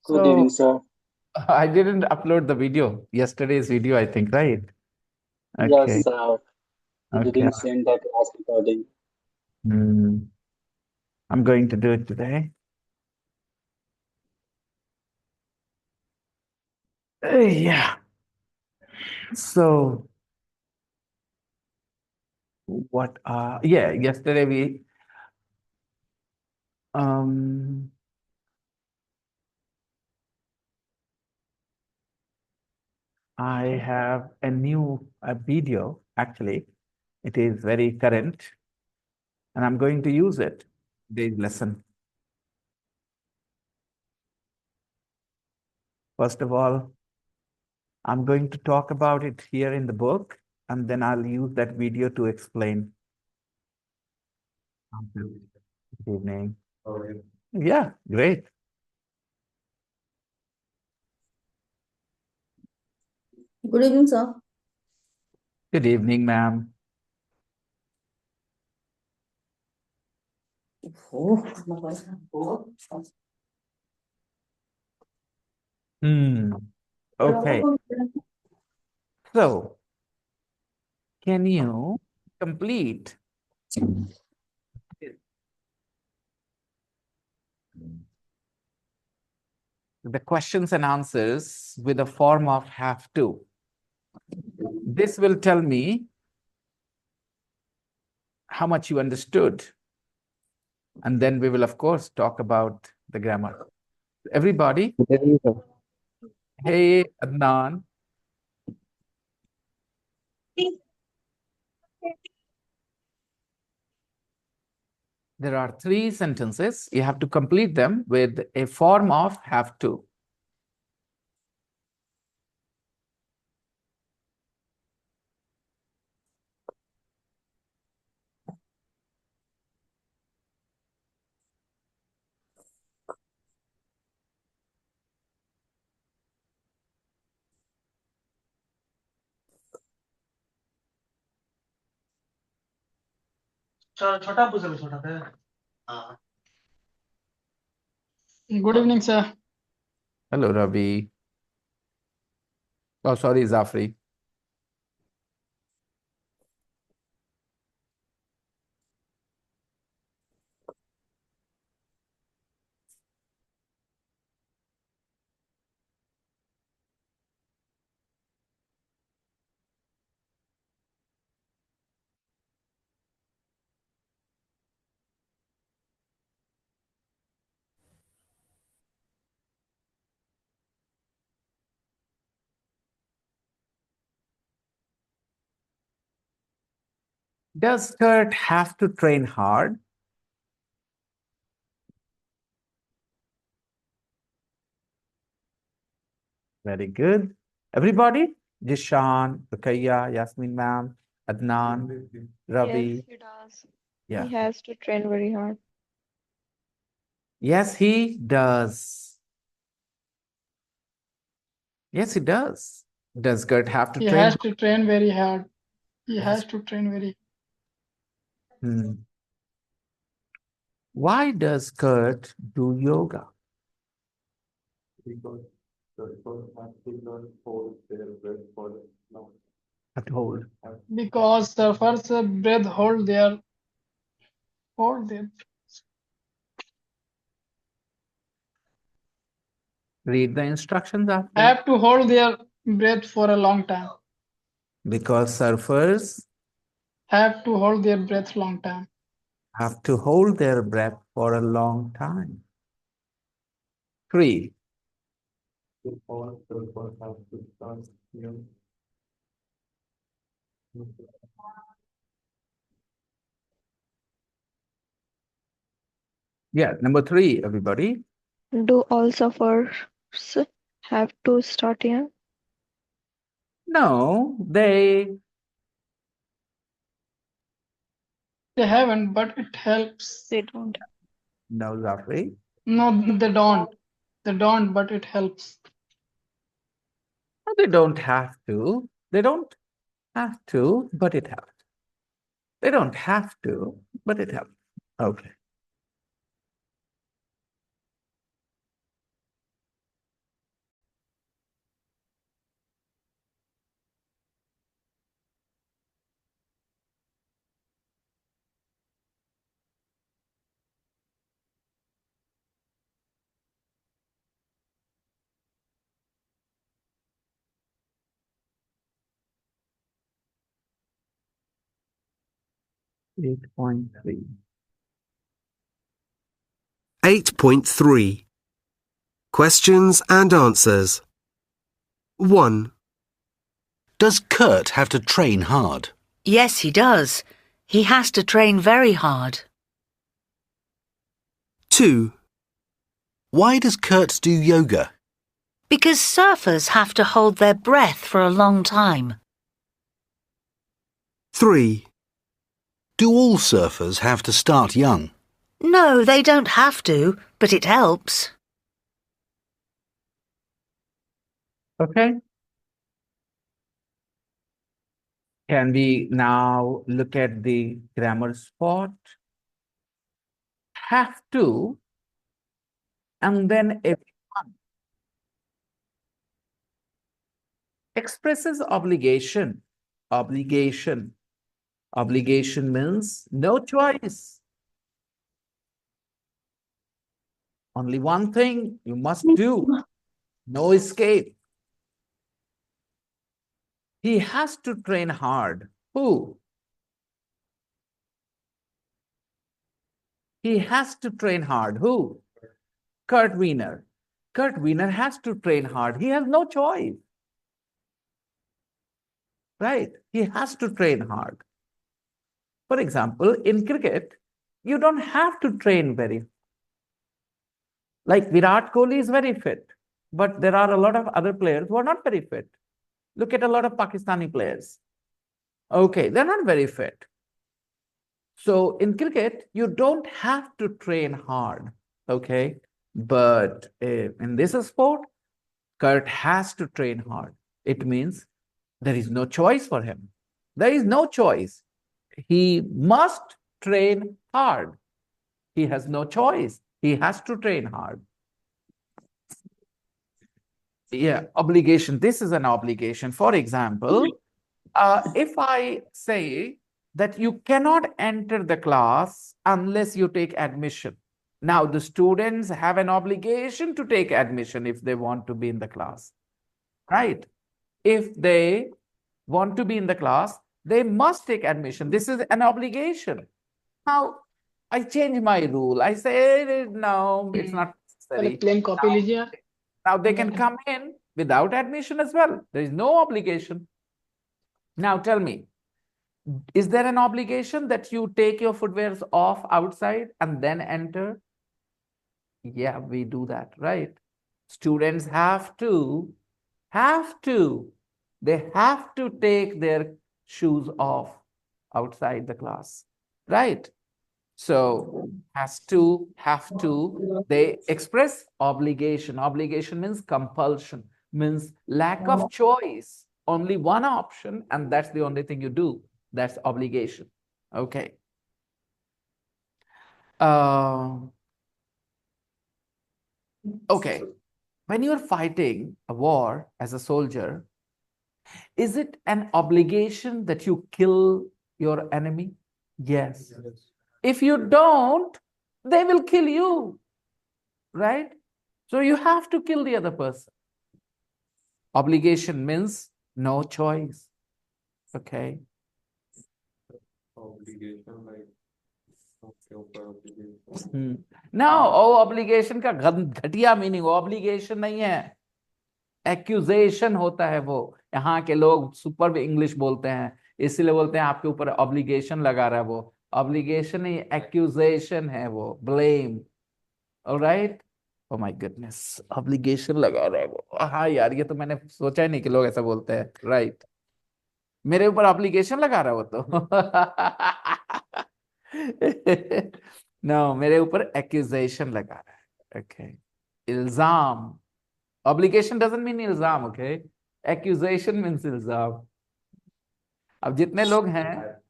Good evening, So sir. I didn't upload the video, yesterday's video, I think, right? Yes, Okay. sir. You Okay. didn't send that last recording. Hmm. I'm going to do it today. Yeah. So yesterday um I have a new video actually. It is very current and I'm going to use it today's lesson. First of all, I'm going to talk about it here in the book and then I'll use that video to explain. Good evening. Yeah, great. Good evening, sir. Good evening, ma'am. Hmm. Okay. So, can you complete the questions and answers with a form of have to? This will tell me how much you understood. And then we will, of course, talk about the grammar. Everybody, hey, Adnan. There are 3 sentences. You have to complete them with a form of have to. छोटा पूछ छोटा पे हाँ Good evening, sir. Hello, Ravi. Oh, sorry, Zafri. Does Kurt have to train hard? Very good. Everybody? Jishan, Rukaiya, Yasmin ma'am, Adnan, Ravi. Yes, he does. Yeah. He has to train very hard. Yes, he does. Yes, he does. Does Kurt have to He train? has to train very hard. He Yes. has to train very. Hmm. Why does Kurt do yoga? At hold. Because surfers breath hold their Read the instructions after. have to hold their breath for a long time. Because surfers Have to hold their breath long time. have to hold their breath for a long time. 3. Yeah, number 3, everybody. Do all sufferers have to start young? No, they They haven't, but it helps. They don't. no, Zafri. No, they don't. They don't, but it helps. No, they don't have to. They don't have to, but it helps. They don't have to, but it helps. Okay. 8.3. 8.3 Questions and answers. 1, Does Kurt have to train hard? Yes, he does. He has to train very hard. 2, Why does Kurt do yoga? Because surfers have to hold their breath for a long time. 3, Do all surfers have to start young? No, they don't have to, but it helps. Okay. Can we now look at the grammar spot? Have to, and then everyone expresses obligation. Obligation. Obligation means no choice. Only one thing you must do. No escape. He has to train hard. Who? He has to train hard. Who? Kurt Wiener. Kurt Wiener has to train hard. He has no choice. Right? He has to train hard. For example, in cricket, you don't have to train very. Like Virat Kohli is very fit, but there are a lot of other players who are not very fit. Look at a lot of Pakistani players. Okay, they're not very fit. So in cricket, you don't have to train hard, okay? But in this sport, Kurt has to train hard. It means there is no choice for him. There is no choice. He must train hard. He has no choice. He has to train hard. Yeah, obligation. This is an obligation. For example, if I say that you cannot enter the class unless you take admission. Now, the students have an obligation to take admission if they want to be in the class, right? If they want to be in the class, they must take admission. This is an obligation. Now, I change my rule. I say, no, it's not necessary. Plain copy लीजिए आप. Now they can come in without admission as well. There is no obligation. Now tell me, is there an obligation that you take your footwears off outside and then enter? Yeah, we do that, right? Students have to, they have to take their shoes off outside the class, right? So have to, they express obligation. Obligation means compulsion, means lack of choice. Only one option, and that's the only thing you do. That's obligation. Okay. Okay. When you're fighting a war as a soldier, is it an obligation that you kill your enemy? Yes. If you don't, they will kill you, right? So you have to kill the other person. Obligation means no choice. Okay. No, obligation का घटिया meaning obligation नहीं है, accusation होता है वो. यहाँ के लोग सुपर इंग्लिश बोलते हैं, इसलिए बोलते हैं आपके ऊपर obligation लगा रहा है वो. Obligation नहीं, accusation है वो, blame. All right? Oh my goodness, obligation लगा रहा है वो. हाँ यार, ये तो मैंने सोचा ही नहीं कि लोग ऐसा बोलते हैं, right? मेरे ऊपर obligation लगा रहा है वो तो. No, मेरे ऊपर accusation लगा रहा है. Okay. इल्जाम. Obligation doesn't mean इल्जाम, okay? Accusation means इल्जाम. अब जितने लोग हैं,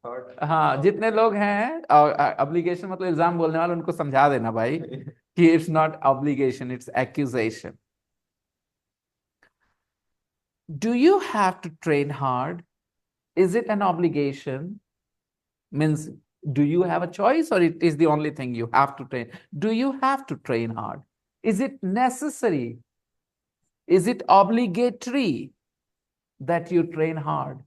हाँ, जितने लोग हैं, obligation मतलब इल्जाम बोलने वाले, उनको समझा देना भाई कि it's not obligation, it's accusation. Do you have to train hard? Is it an obligation? Means, do you have a choice, or it is the only thing you have to train? Do you have to train hard? Is it necessary? Is it obligatory that you train hard?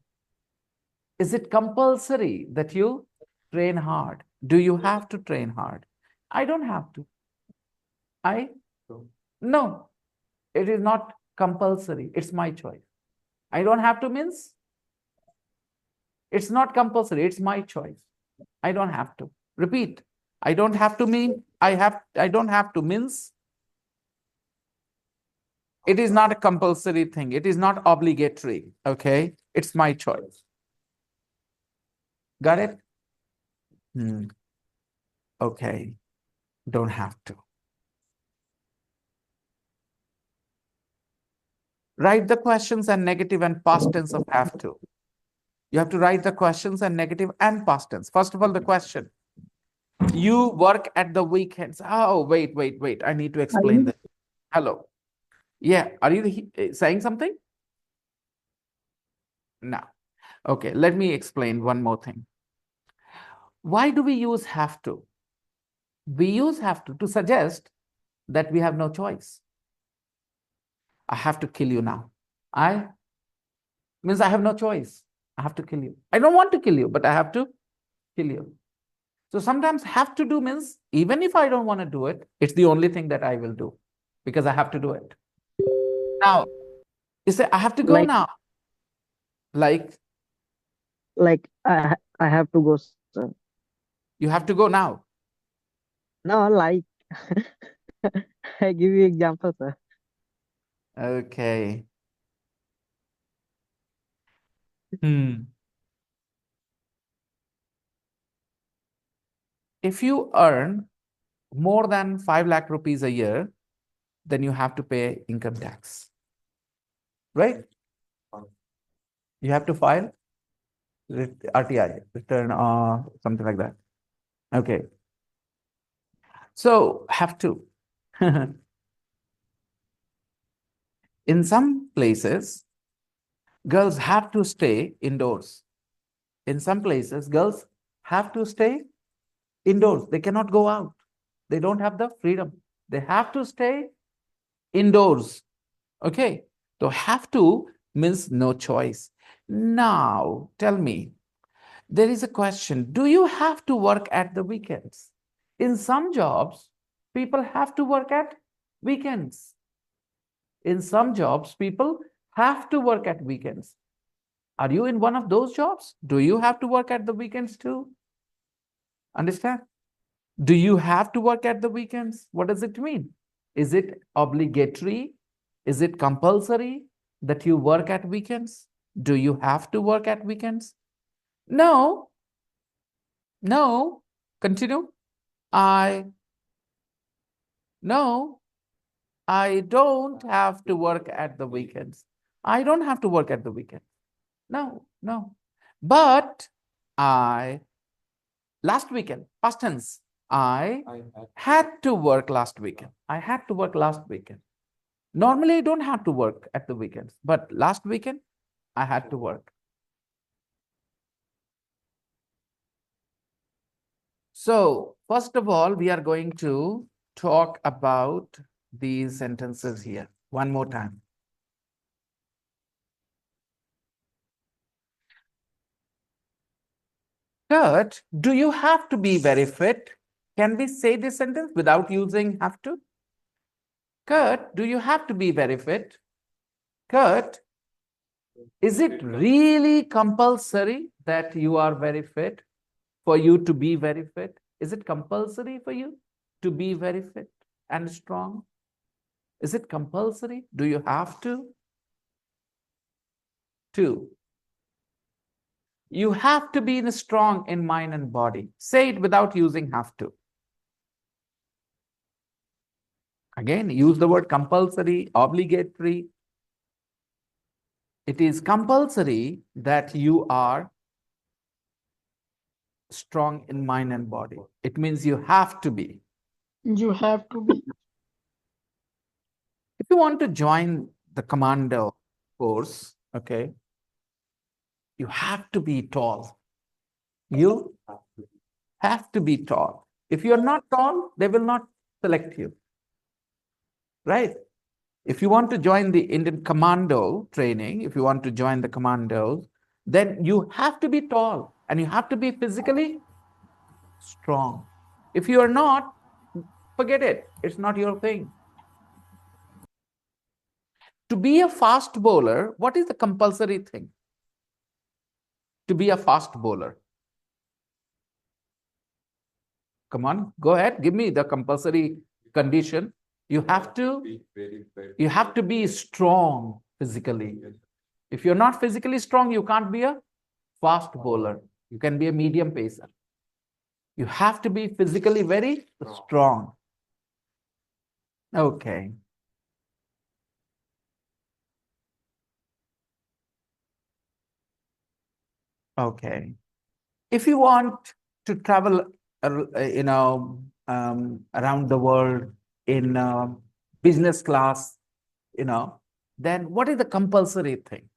Is it compulsory that you train hard. Do you have to train hard? I don't have to. No, it is not compulsory. It's my choice. I don't have to means it's not compulsory. It's my choice. I don't have to. Repeat. I don't have to mean I don't have to means it is not a compulsory thing. It is not obligatory. Okay. It's my choice. Got it? Okay. Don't have to. Write the questions and negative and past tense of have to. You have to write the questions and negative and past tense. First of all, the question. You work at the weekends. Oh, wait. I need to explain this. Hello. Yeah. Are you saying something? No. Okay. Let me explain one more thing. Why do we use have to? We use have to suggest that we have no choice. I have to kill you now. I means I have no choice. I have to kill you. I don't want to kill you, but I have to kill you. So sometimes have to do means even if I don't want to do it, it's the only thing that I will do because I have to do it. Now, you say I have to go now. Like I have to go, sir. You have to go now. No, like I give you example, sir. Okay. If you earn more than 5 lakh rupees a year, then you have to pay income tax. Right? You have to file RTI, return or something like that. Okay. So have to. In some places, girls have to stay indoors. In some places, girls have to stay indoors. They cannot go out. They don't have the freedom. They have to stay indoors. Okay. So have to means no choice. Now, tell me, there is a question. Do you have to work at the weekends? In some jobs, people have to work at weekends. In some jobs, people have to work at weekends. Are you in one of those jobs? Do you have to work at the weekends too? Understand? Do you have to work at the weekends? What does it mean? Is it obligatory? Is it compulsory that you work at weekends? Do you have to work at weekends? No. No. Continue. No, I don't have to work at the weekends. I don't have to work at the weekend. No. But last weekend, past tense, I had to work last weekend. I had to work last weekend. Normally, I don't have to work at the weekends, but last weekend, I had to work. So, first of all, we are going to talk about these sentences here one more time. Kurt, do you have to be very fit? Can we say this sentence without using have to? Kurt, do you have to be very fit? Kurt, is it really compulsory that you are very fit? For you to be very fit? Is it compulsory for you to be very fit and strong? Is it compulsory? Do you have to? 2. You have to be strong in mind and body. Say it without using have to. Again, use the word compulsory, obligatory. It is compulsory that you are strong in mind and body. It means you have to be. You have to be. If you want to join the commando force, okay, you have to be tall. You have to be tall. If you're not tall, they will not select you. Right? If you want to join the Indian commando training, if you want to join the commandos, then you have to be tall and you have to be physically strong. If you are not, forget it. It's not your thing. To be a fast bowler, what is the compulsory thing? To be a fast bowler. Come on, go ahead. Give me the compulsory condition. You have to be strong physically. If you're not physically strong, you can't be a fast bowler. You can be a medium pacer. You have to be physically very strong. Okay. Okay. If you want to travel, around the world in business class, then what is the compulsory thing?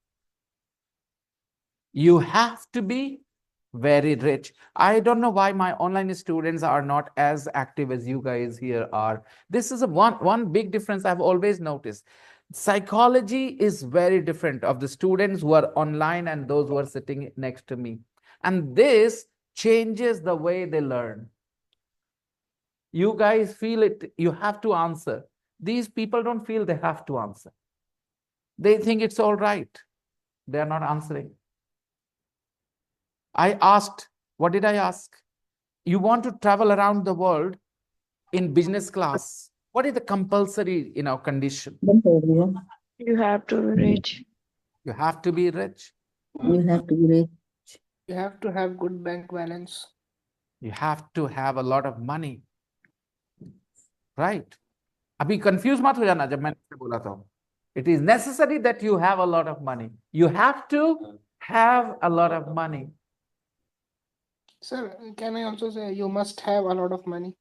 You have to be very rich. I don't know why my online students are not as active as you guys here are. This is one big difference I've always noticed. Psychology is very different of the students who are online and those who are sitting next to me. And this changes the way they learn. You guys feel it, you have to answer. These people don't feel they have to answer. They think it's all right. They are not answering. I asked, what did I ask? You want to travel around the world in business class. What is the compulsory, condition? You have to be rich. You have to be rich. You have to be rich. You have to have good bank balance. You have to have a lot of money. Right? अभी confused मत हो जाना जब मैंने इसे बोला था. It is necessary that you have a lot of money. You have to have a lot of money. Sir, can I also say you must have a lot of money?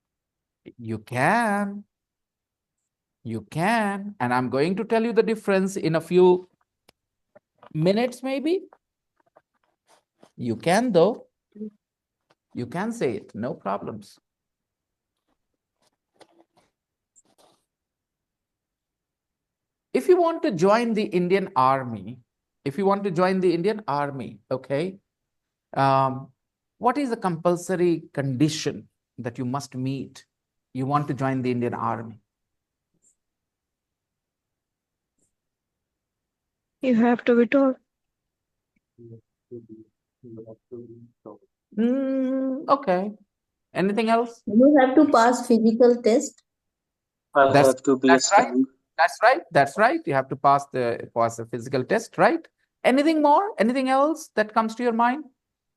You can. You can. And I'm going to tell you the difference in a few minutes, maybe. You can, though. You can say it, no problems. If you want to join the Indian Army, okay, what is the compulsory condition that you must meet? You want to join the Indian Army. You have to be tall. Okay. Anything else? You have to pass physical test. I That's- have to be that's right. strong. That's right. You have to pass a physical test, right? Anything more? Anything else that comes to your mind?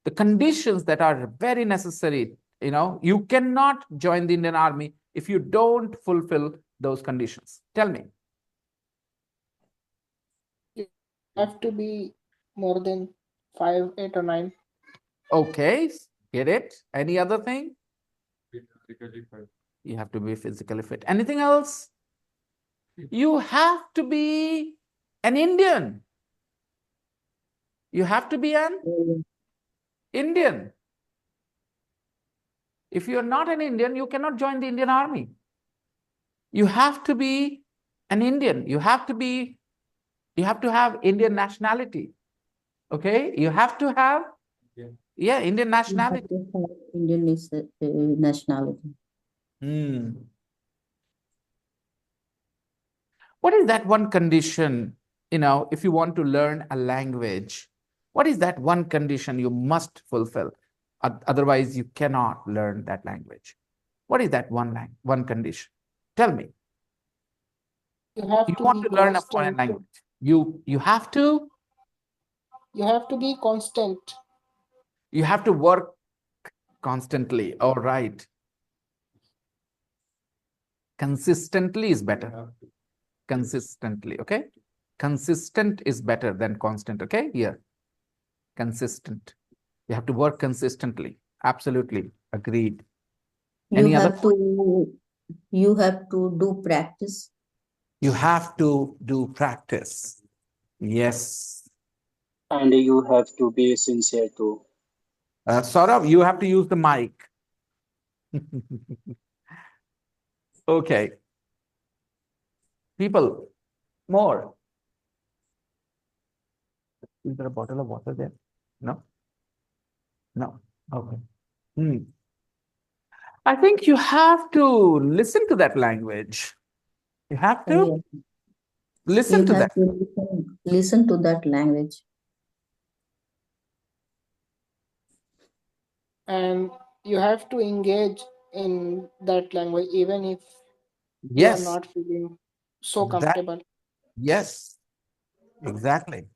The conditions that are very necessary, you cannot join the Indian Army if you don't fulfill those conditions. Tell me. You have to be more than 5, 8 or 9. Okay, get it? Any other thing? You have to be physically fit. Anything else? You have to be an Indian. You have to be an Indian. If you're not an Indian, you cannot join the Indian Army. You have to be an Indian. You have to have Indian nationality. Okay? You have to have, Indian You have nationality. to have Indian nationality. What is that one condition, if you want to learn a language, what is that one condition you must fulfill? Otherwise, you cannot learn that language. What is that one condition? Tell me. You have You to want be to learn a foreign constant. language. You have to be constant. You have to work constantly. All right. Consistently is better. Consistently, okay? Consistent is better than constant, okay? Here. Consistent. You have to work consistently. Absolutely. Agreed. Any other You have to do practice. You have to do practice. Yes. And you have to be sincere too. Saurabh, you have to use the mic. Okay. People, more. Is there a bottle of water there? No? No. Okay. I think you have to listen to that language. You have to Yeah. listen You to have that. to listen to that language. And you have to engage in that language even if you are Yes, not feeling so that, comfortable. yes, exactly.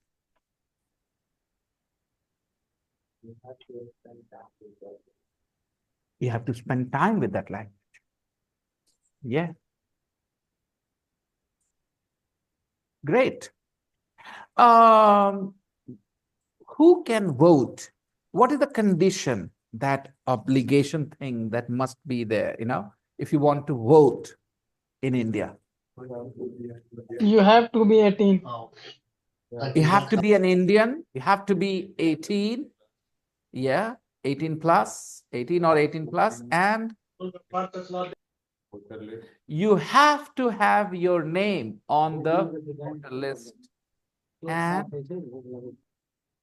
You have to spend time with that language. Yeah, great. Um, who can vote? What is the condition, that obligation thing that must be there, if you want to vote in India? You have to be 18. You have to be an Indian, you have to be 18, yeah, 18 plus, 18 or 18 plus, and you have to have your name on the voter list, and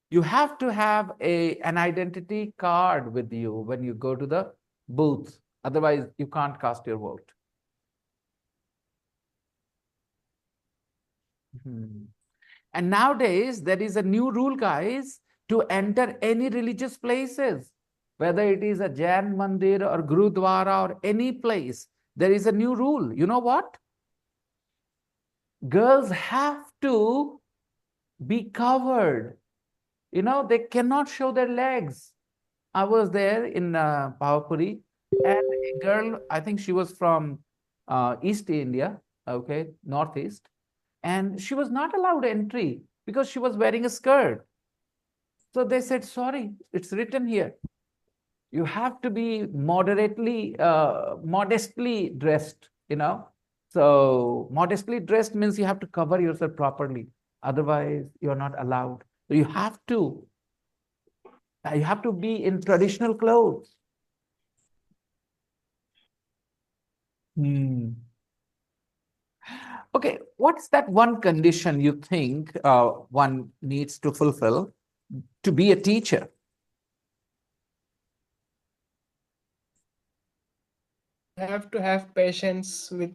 you have to have an identity card with you when you go to the booth. Otherwise, you can't cast your vote. And nowadays, there is a new rule, guys, to enter any religious places, whether it is a Jain Mandir or Gurudwara or any place. There is a new rule. You know what? Girls have to be covered. They cannot show their legs. I was there in Pavapuri, and a girl, I think she was from East India, okay, Northeast, and she was not allowed entry because she was wearing a skirt. So they said, sorry, it's written here. You have to be modestly dressed, So modestly dressed means you have to cover yourself properly. Otherwise, you're not allowed. So you have to be in traditional clothes. Okay, what's that one condition you think one needs to fulfill to be a teacher? You have to have patience with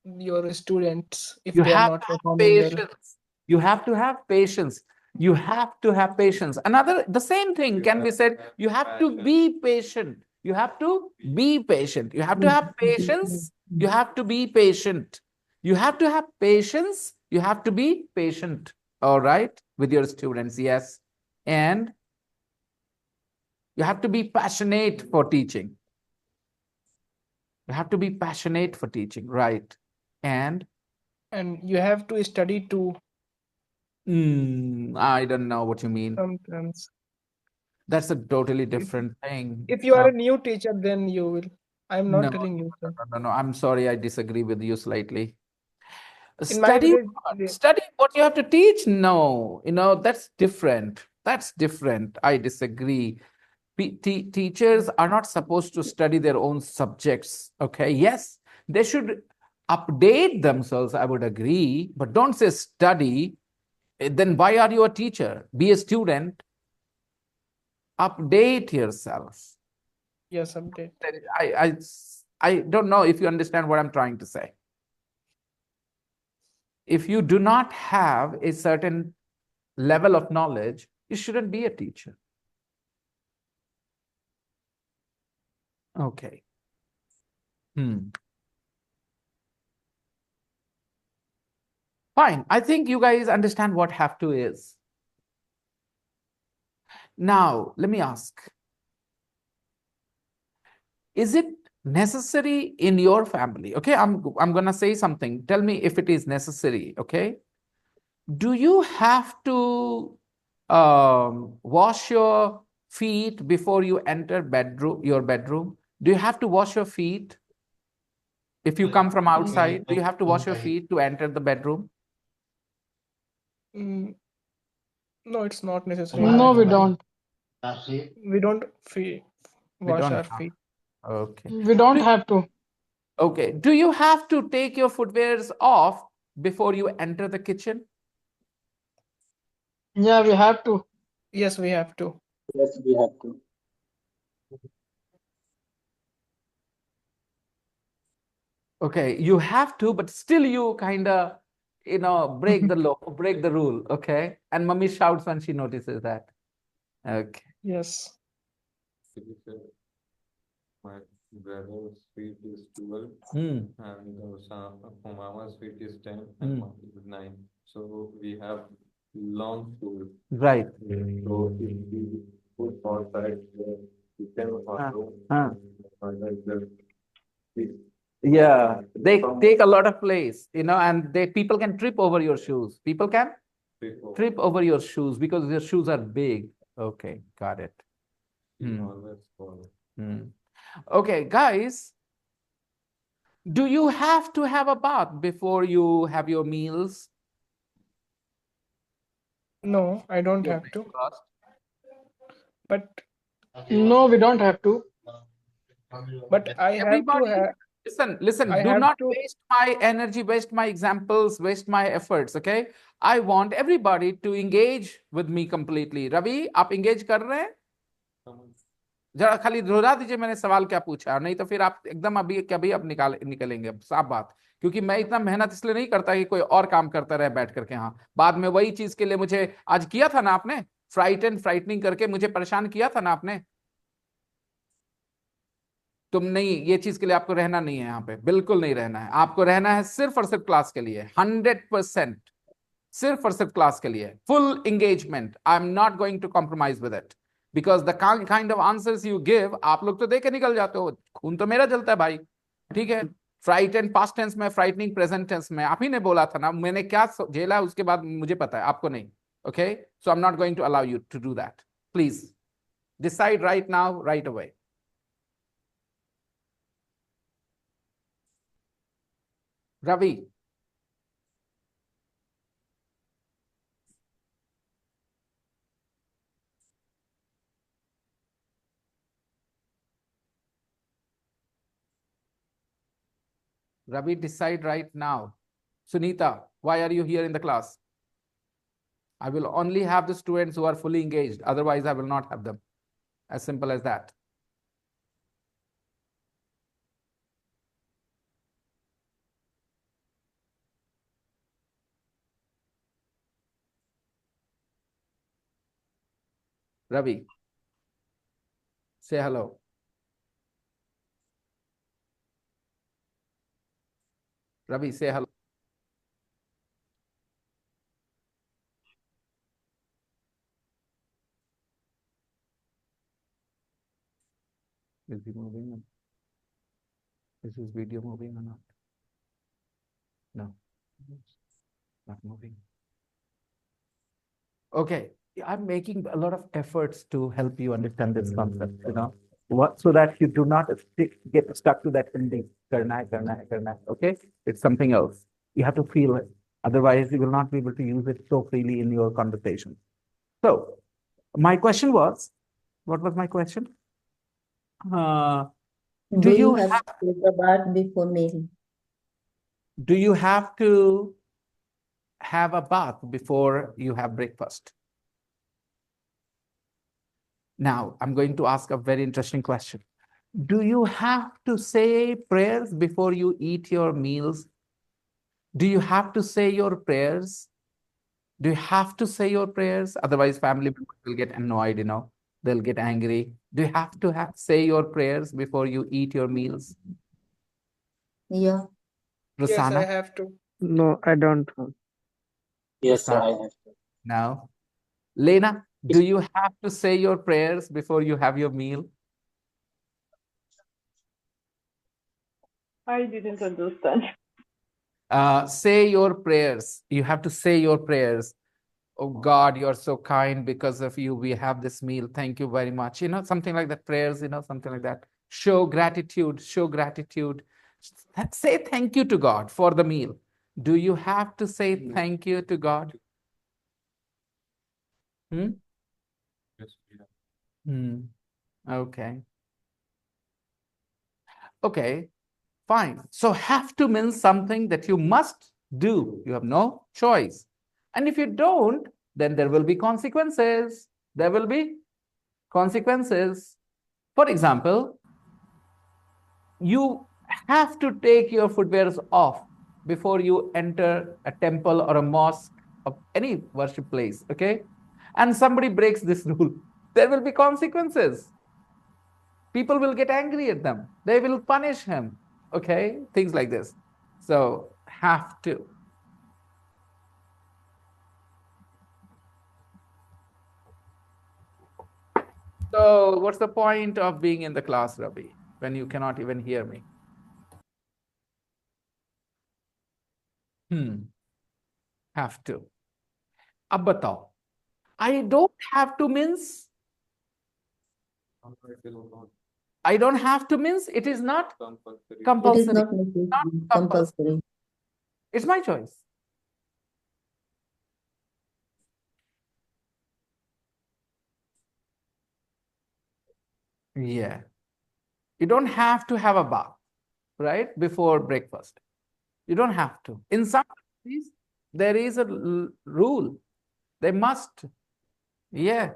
your students if You they are have not to have performing well. patience. You have to have patience. You have to have patience. The same thing can be said. You have to be patient. You have to be patient. You have to have patience. You have to be patient. You have to have patience. You have to be patient. All right, with your students, yes. And you have to be passionate for teaching. You have to be passionate for teaching, right? And you have to study too I don't know what you mean. sometimes. That's a totally If different thing. if you are a new teacher, then you will. I'm No, not telling you, sir. no. I'm sorry, I disagree with you slightly. In my Study village, what? Study what you have to teach? No, that's different. That's different. I disagree. Teachers are not supposed to study their own subjects. Okay, yes, they should update themselves. I would agree, but don't say study. Then why are you a teacher? Be a student. Update yourself. yes, update. I don't know if you understand what I'm trying to say. If you do not have a certain level of knowledge, you shouldn't be a teacher. Okay. Fine. I think you guys understand what have to is. Now, let me ask. Is it necessary in your family? Okay, I'm going to say something. Tell me if it is necessary, okay? Do you have to wash your feet before you enter your bedroom? Do you have to wash your feet? If you come from outside, do you have to wash your feet to enter the bedroom? Mm, no, it's not necessary. No, we don't. We don't We wash don't our have. feet. Okay. We don't have to. Okay. Do you have to take your footwears off before you enter the kitchen? Yeah, we have to. Yes, we have to. Yes, we have to. Okay, you have to, but still you kind of, break the law, break the rule. Okay, and mummy shouts when she notices that. Okay. Yes. My brother's feet is 12 Hmm. and mama's feet is 10 Hmm. and mom is 9. So we have long stool. Right. So if we put outside the kitchen or room, Yeah, they take a lot of place, and people can trip over your shoes. People can trip over your shoes because your shoes are big. Okay, got it. always fall. Okay, guys, do you have to have a bath before you have your meals? No, I don't Your have to. breakfast? But no, we don't have to. But I have to Everybody, have. listen, I do have not to. waste my energy, waste my examples, waste my efforts, okay? I want everybody to engage with me completely. Ravi, आप engage कर रहे हैं? जरा खाली दोहरा दीजिए मैंने सवाल क्या पूछा, नहीं तो फिर आप एकदम अभी कभी अब निकलेंगे, साफ बात। क्योंकि मैं इतना मेहनत इसलिए नहीं करता कि कोई और काम करता रहे बैठ करके, हाँ बाद में वही चीज के लिए मुझे आज किया था ना आपने, फ्राइटनिंग करके मुझे परेशान किया था ना आपने। तुम नहीं, ये चीज के लिए आपको रहना नहीं है यहाँ पे, बिल्कुल नहीं रहना है। आपको रहना है सिर्फ और सिर्फ क्लास के लिए, 100%, सिर्फ और सिर्फ क्लास के लिए, full engagement. I am not going to compromise with it because the kind of answers you give, आप लोग तो दे के निकल जाते हो, खून तो मेरा जलता है भाई। ठीक है, फ्राइटन पास्ट टेंस में, फ्राइटनिंग प्रेजेंट टेंस में, आप ही ने बोला था ना, मैंने क्या झेला उसके बाद मुझे पता है, आपको नहीं। Okay, so I am not going to allow you to do that. Please decide right now, right away. Ravi, Ravi, decide right now. Sunita, why are you here in the class? I will only have the students who are fully engaged. Otherwise, I will not have them. As simple as that. Ravi, say hello. Ravi, say hello. Is he moving? Is his video moving or not? No, not moving. Okay, I'm making a lot of efforts to help you understand this concept, so that you do not get stuck to that ending. Karna hai. Okay, it's something else. You have to feel it. Otherwise, you will not be able to use it so freely in your conversation. So, my question was, what was my question? Do you have to take a bath before meal? Do you have to have a bath before you have breakfast? Now, I'm going to ask a very interesting question. Do you have to say prayers before you eat your meals? Do you have to say your prayers? Do you have to say your prayers? Otherwise, family members will get annoyed, they'll get angry. Do you have to say your prayers before you eat your meals? Yeah. Yes, I Rosanna? have to. No, I don't. Yes, sir, I Rosanna? have. No. Lena, do you have to say your prayers before you have your meal? I didn't understand. Say your prayers. You have to say your prayers. Oh God, you're so kind. Because of you, we have this meal. Thank you very much. Something like that. Prayers, something like that. Show gratitude. Show gratitude. Say thank you to God for the meal. Do you have to say thank you to God? Yes, we have. Okay. Okay. Fine. So have to means something that you must do. You have no choice. And if you don't, then there will be consequences. There will be consequences. For example, you have to take your footwears off before you enter a temple or a mosque of any worship place, okay? And somebody breaks this rule, there will be consequences. People will get angry at them. They will punish him, okay? Things like this. So, have to. So, what's the point of being in the class, Ravi, when you cannot even hear me? Have to. अब बताओ, I don't have to means I don't have to means it is not It is compulsory. not necessary, compulsory. It's my choice. Yeah. You don't have to have a bath, right, before breakfast. You don't have to. In some countries, there is a rule. They must. Yeah.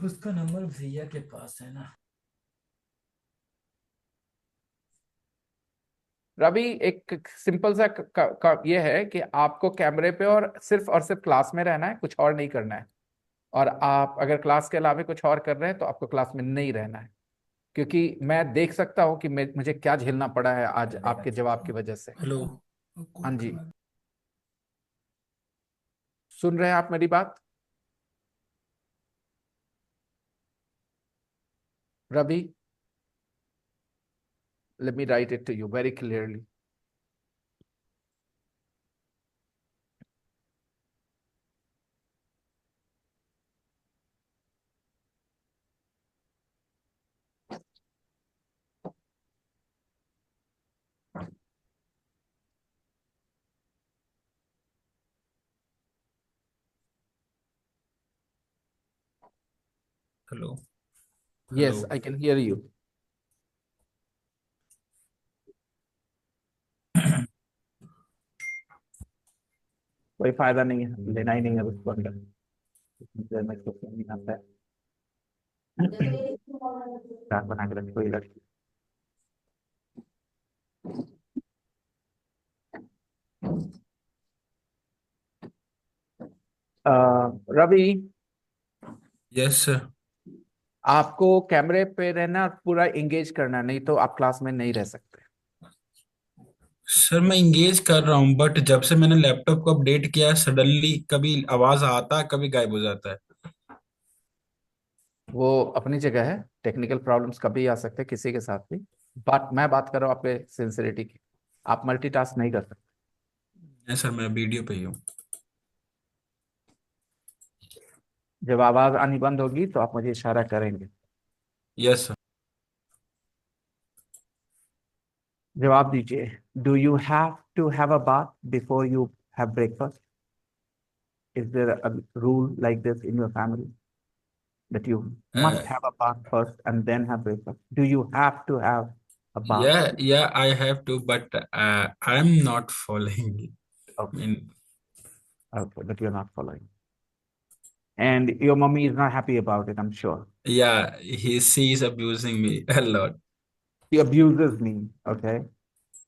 उसका number भैया के पास है ना। रवि, एक simple सा ये है कि आपको कैमरे पे और सिर्फ क्लास में रहना है, कुछ और नहीं करना है। और आप अगर क्लास के अलावा कुछ और कर रहे हैं तो आपको क्लास में नहीं रहना है, क्योंकि मैं देख सकता हूं कि मुझे क्या झेलना पड़ा है आज आपके जवाब की वजह से। हेलो। हाँ जी, सुन रहे हैं आप मेरी बात? Ravi, let me write it to you very clearly. Hello. Yes, I can hear you. कोई फायदा नहीं है, लेना ही नहीं है उसको अंदर। में तो नहीं आता है। चाट बना के रख, कोई लड़की। Ravi, yes sir. आपको कैमरे पे रहना और पूरा एंगेज करना, नहीं तो आप क्लास में नहीं रह सकते। सर मैं इंगेज कर रहा हूँ, बट जब से मैंने लैपटॉप को अपडेट किया है सडनली कभी आवाज आता है कभी गायब हो जाता है। वो अपनी जगह है, टेक्निकल प्रॉब्लम्स कभी आ सकते हैं किसी के साथ भी। बट मैं बात कर रहा हूँ आपके सिंसियरिटी की। आप मल्टीटास्क नहीं कर सकते। नहीं सर, मैं वीडियो पे ही हूँ। जब आवाज आनी बंद होगी तो आप मुझे इशारा करेंगे। Yes sir. जवाब दीजिए। Do you have to have a bath before you have breakfast? Is there a rule like this in your family that you must have a bath first and then have breakfast? Do you have to have a bath? Yeah, I have to, but I'm not following it. Okay. Okay, but you're not following. And your mommy is not happy about it, I'm sure. Yeah, she's abusing me a lot. She abuses me, okay?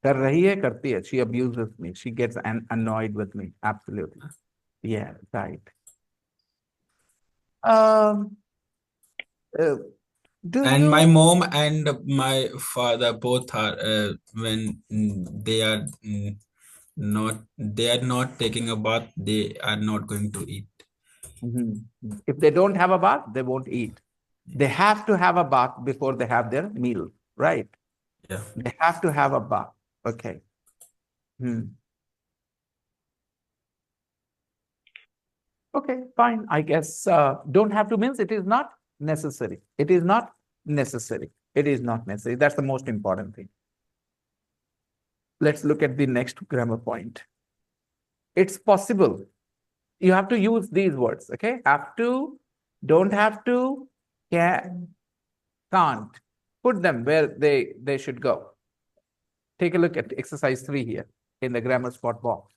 कर रही है, करती है. She abuses me. She gets annoyed with me. Absolutely. Yeah, right. Um, uh, do And you? my mom and my father both are when they are not taking a bath, they are not going to eat. If they don't have a bath, they won't eat. They have to have a bath before they have their meal, right? Yeah. They have to have a bath. Okay. Okay, fine. I guess don't have to means it is not necessary. It is not necessary. It is not necessary. That's the most important thing. Let's look at the next grammar point. It's possible. You have to use these words, okay? Have to, don't have to, can, can't. Put them where they should go. Take a look at exercise 3 here in the grammar spot box.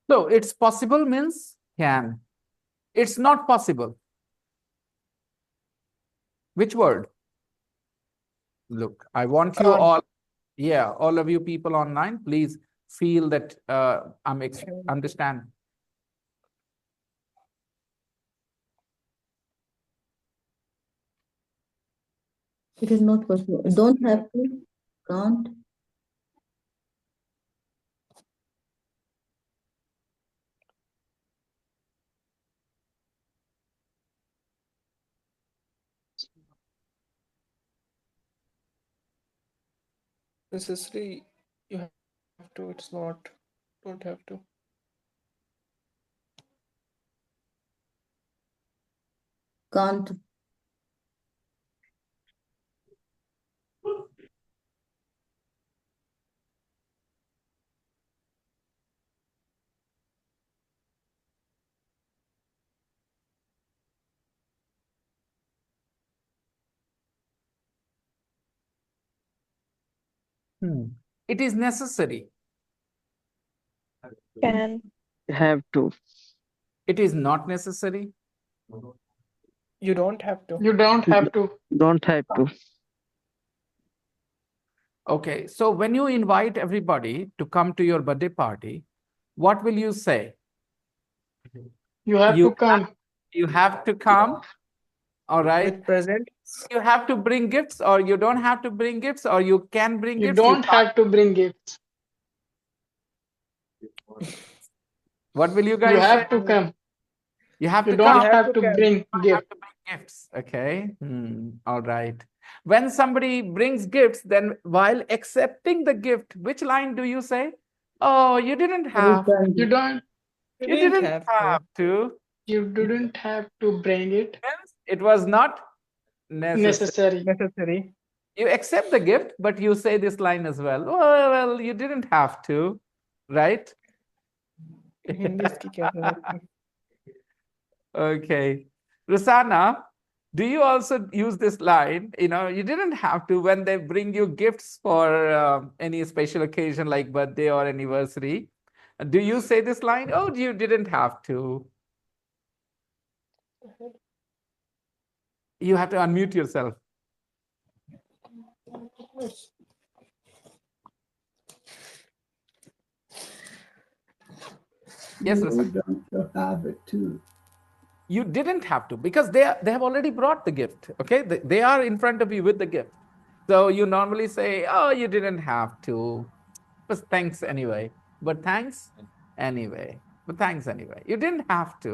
So it's possible means can. It's not possible. Which word? Look, I want you Can't. all, yeah, all of you people online, please feel that understand. It is not possible. Don't have to. Can't. Necessary. You have to. It's not. Don't have to. Can't. It is necessary. Can. Have to. It is not necessary. You don't have to. You don't have to. Don't have to. Okay, so when you invite everybody to come to your birthday party, what will you say? You have to come. You have to come, all right? With present. You have to bring gifts, or you don't have to bring gifts, or you can bring You gifts. don't have to bring gifts. What will you You guys say? have to come. You have You to don't come. have to bring You have gifts. to bring gifts. Okay. All right. When somebody brings gifts, then while accepting the gift, which line do you say? Oh, you didn't have. Return You it. don't. You didn't have to. You didn't have to bring it. Yes, it was not necessary. Necessary. You accept the gift, but you say this line as well. Oh, well, you didn't have to, right? Hindi इसकी क्या जरूरत Okay. Rusana, do you also use this line? You didn't have to when they bring you gifts for any special occasion like birthday or anniversary. Do you say this line? Oh, you didn't have to. You have to unmute yourself. Yes, Rusana. You have it too. You didn't have to because they have already brought the gift. Okay, they are in front of you with the gift. So you normally say, "Oh, you didn't have to," but thanks anyway. But thanks anyway. But thanks anyway. You didn't have to.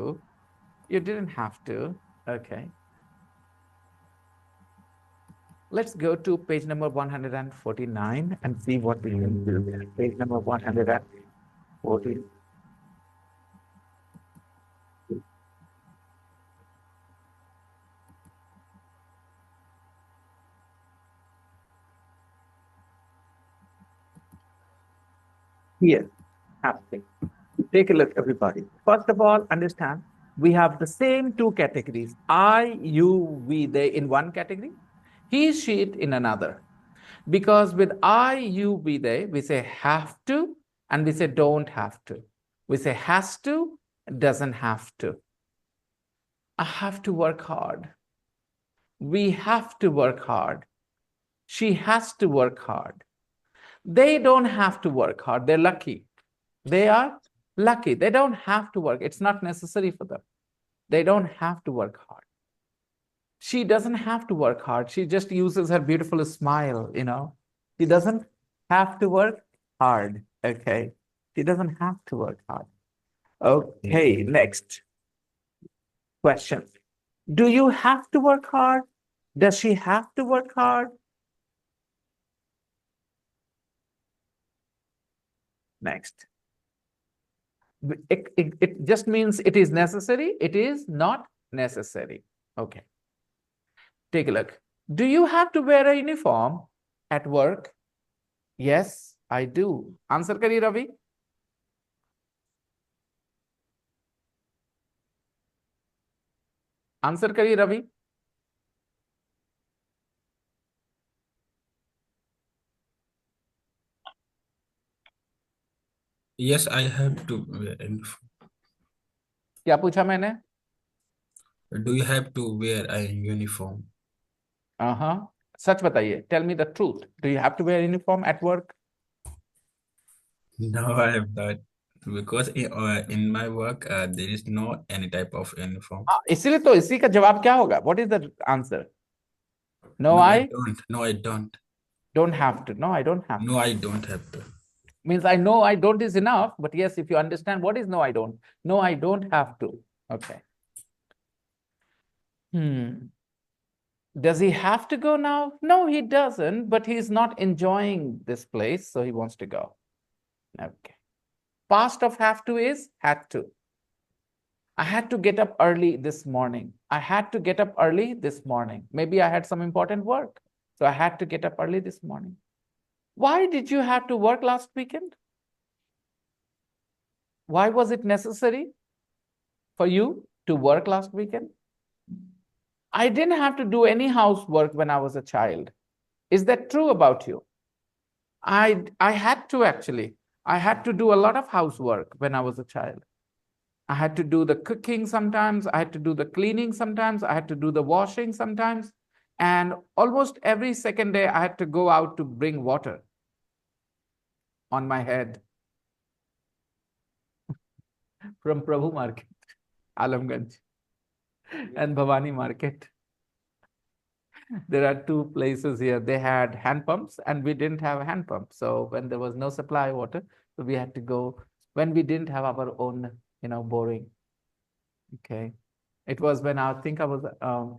You didn't have to. Okay. Let's go to page number 149 and see what we can do. Page number 140. Here, happening. Take a look, everybody. First of all, understand we have the same two categories: I, you, we, they in one category, he, she, it in another. Because with I, you, we, they, we say have to and we say don't have to. We say has to, doesn't have to. I have to work hard. We have to work hard. She has to work hard. They don't have to work hard. They're lucky. They are lucky. They don't have to work. It's not necessary for them. They don't have to work hard. She doesn't have to work hard. She just uses her beautiful smile, She doesn't have to work hard. Okay. She doesn't have to work hard. Okay, next question. Do you have to work hard? Does she have to work hard? Next. It just means it is necessary. It is not necessary. Okay. Take a look. Do you have to wear a uniform at work? Yes, I do. Answer kariye, Ravi. Answer kariye, Ravi. Yes, I have to wear uniform. क्या पूछा मैंने? Do you have to wear a uniform? हाँ, सच बताइए. Tell me the truth. Do you have to wear uniform at work? No, I have not. Because in my work, there is no any type of uniform. हाँ, इसीलिए तो इसी का जवाब क्या होगा? What is the answer? No, No, I I don't. No, I don't. don't have to. No, I don't have to. No, I don't have to. Means I know I don't is enough, but yes, if you understand what is no, I don't. No, I don't have to. Okay. Does he have to go now? No, he doesn't, but he's not enjoying this place, so he wants to go. Okay. Past of have to is had to. I had to get up early this morning. I had to get up early this morning. Maybe I had some important work, so I had to get up early this morning. Why did you have to work last weekend? Why was it necessary for you to work last weekend? I didn't have to do any housework when I was a child. Is that true about you? I had to actually. I had to do a lot of housework when I was a child. I had to do the cooking sometimes. I had to do the cleaning sometimes. I had to do the washing sometimes. And almost every second day, I had to go out to bring water on my head from Prabhu Market, Alamganj, and Bhavani Market. There are two places here. They had hand pumps and we didn't have a hand pump. So when there was no supply of water, so we had to go when we didn't have our own, boring. Okay. It was when I think I was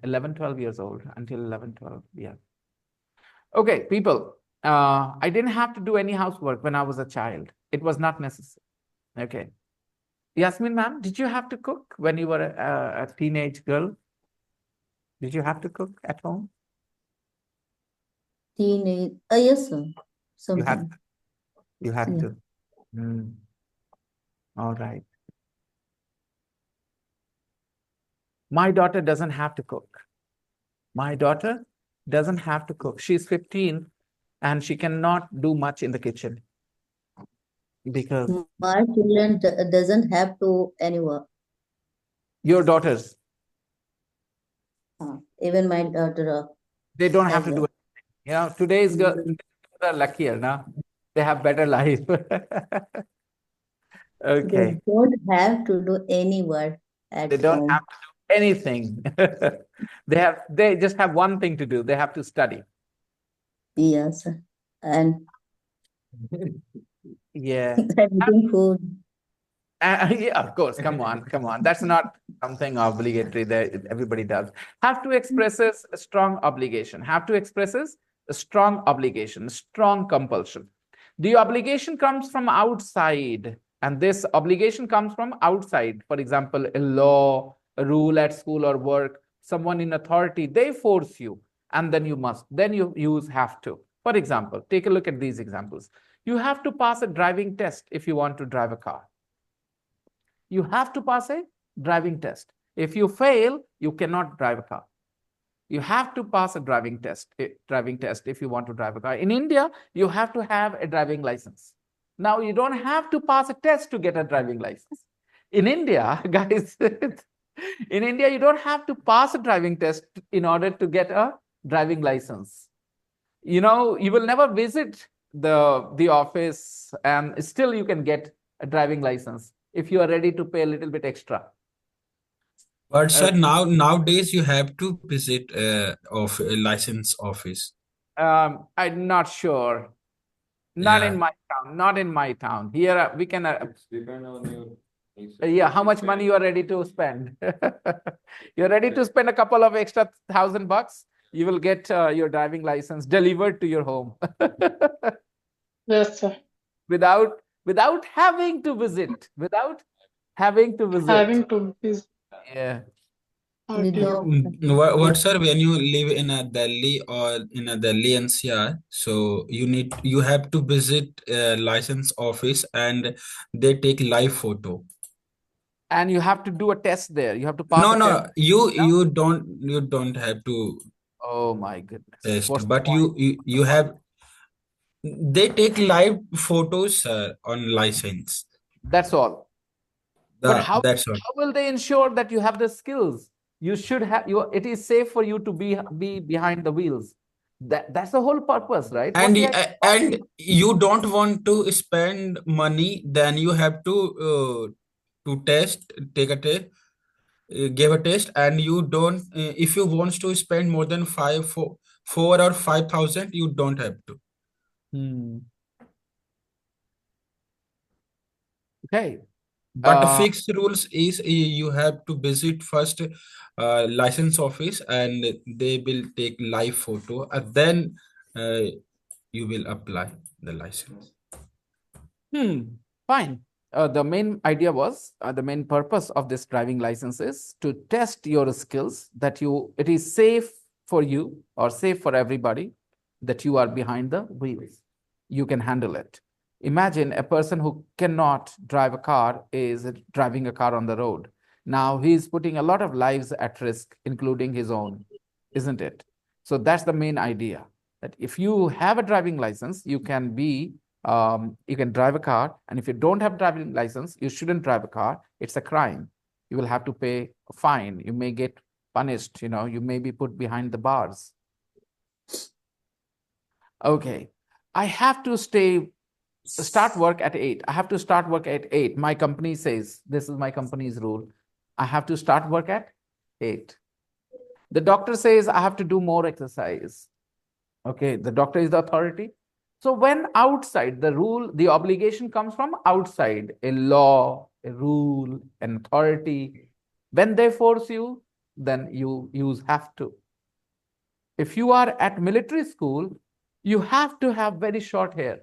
11, 12 years old, until 11, 12. Yeah. Okay, people. I didn't have to do any housework when I was a child. It was not necessary. Okay. Yasmin ma'am, did you have to cook when you were a teenage girl? Did you have to cook at home? Teenage. Yes, sir. You had Something. to. You had Yeah. to. All right. My daughter doesn't have to cook. My daughter doesn't have to cook. She's 15 and she cannot do much in the kitchen because My children doesn't have to any work. your daughters, Even my daughter they don't have has to do a. it. Today's girls are luckier now. They have better life. Okay. They don't have to do any work at They don't home. have to do anything. They just have one thing to do. They have to study. Yes. And Yeah. eating food. Yeah, of course. Come on, come on. That's not something obligatory that everybody does. Have to expresses a strong obligation. Have to expresses a strong obligation, strong compulsion. The obligation comes from outside, and this obligation comes from outside. For example, a law, a rule at school or work, someone in authority, they force you, and then you must. Then you use have to. For example, take a look at these examples. You have to pass a driving test if you want to drive a car. You have to pass a driving test. If you fail, you cannot drive a car. You have to pass a driving test if you want to drive a car. In India, you have to have a driving license. Now, you don't have to pass a test to get a driving license. In India, guys, in India, you don't have to pass a driving test in order to get a driving license. You will never visit the office and still you can get a driving license if you are ready to pay a little bit extra. But sir, nowadays you have to visit of a license office. I'm not sure. Not in my town. Not in my town. Here we can. Depend on your. Yeah, how much money you are ready to spend? You're ready to spend a couple of extra $1,000. You will get your driving license delivered to your home. Yes, sir. Without having to visit. Without having to visit. Having to visit. Yeah. What sir, when you live in a Delhi or in a Delhi NCR, so you have to visit a license office and they take live photo. And you have to do a test there. You have to pass a No, test. you don't have to Oh my goodness. test, but you have they take live photos on license. That's all. But how That's all. will they ensure that you have the skills? You should have it is safe for you to be behind the wheels. That's the whole purpose, right? What's And the idea? and you don't want to spend money, then you have to take a test, give a test, and you don't. If you want to spend more than 4 or 5,000, you don't have to. Hmm. Okay. But the fixed rules is you have to visit first license office, and they will take live photo, and then you will apply the license. Fine. The main idea was the main purpose of this driving license is to test your skills, that it is safe for you or safe for everybody that you are behind the wheels. You can handle it. Imagine a person who cannot drive a car is driving a car on the road. Now he is putting a lot of lives at risk, including his own, isn't it? So that's the main idea, that if you have a driving license, you can drive a car. And if you don't have driving license, you shouldn't drive a car. It's a crime. You will have to pay a fine. You may get punished. You may be put behind the bars. Okay. I have to start work at 8. I have to start work at 8. My company says, this is my company's rule. I have to start work at 8. The doctor says I have to do more exercise. Okay. The doctor is the authority. So when outside the obligation comes from outside, a law, a rule, an authority, when they force you, then you use have to. If you are at military school, you have to have very short hair.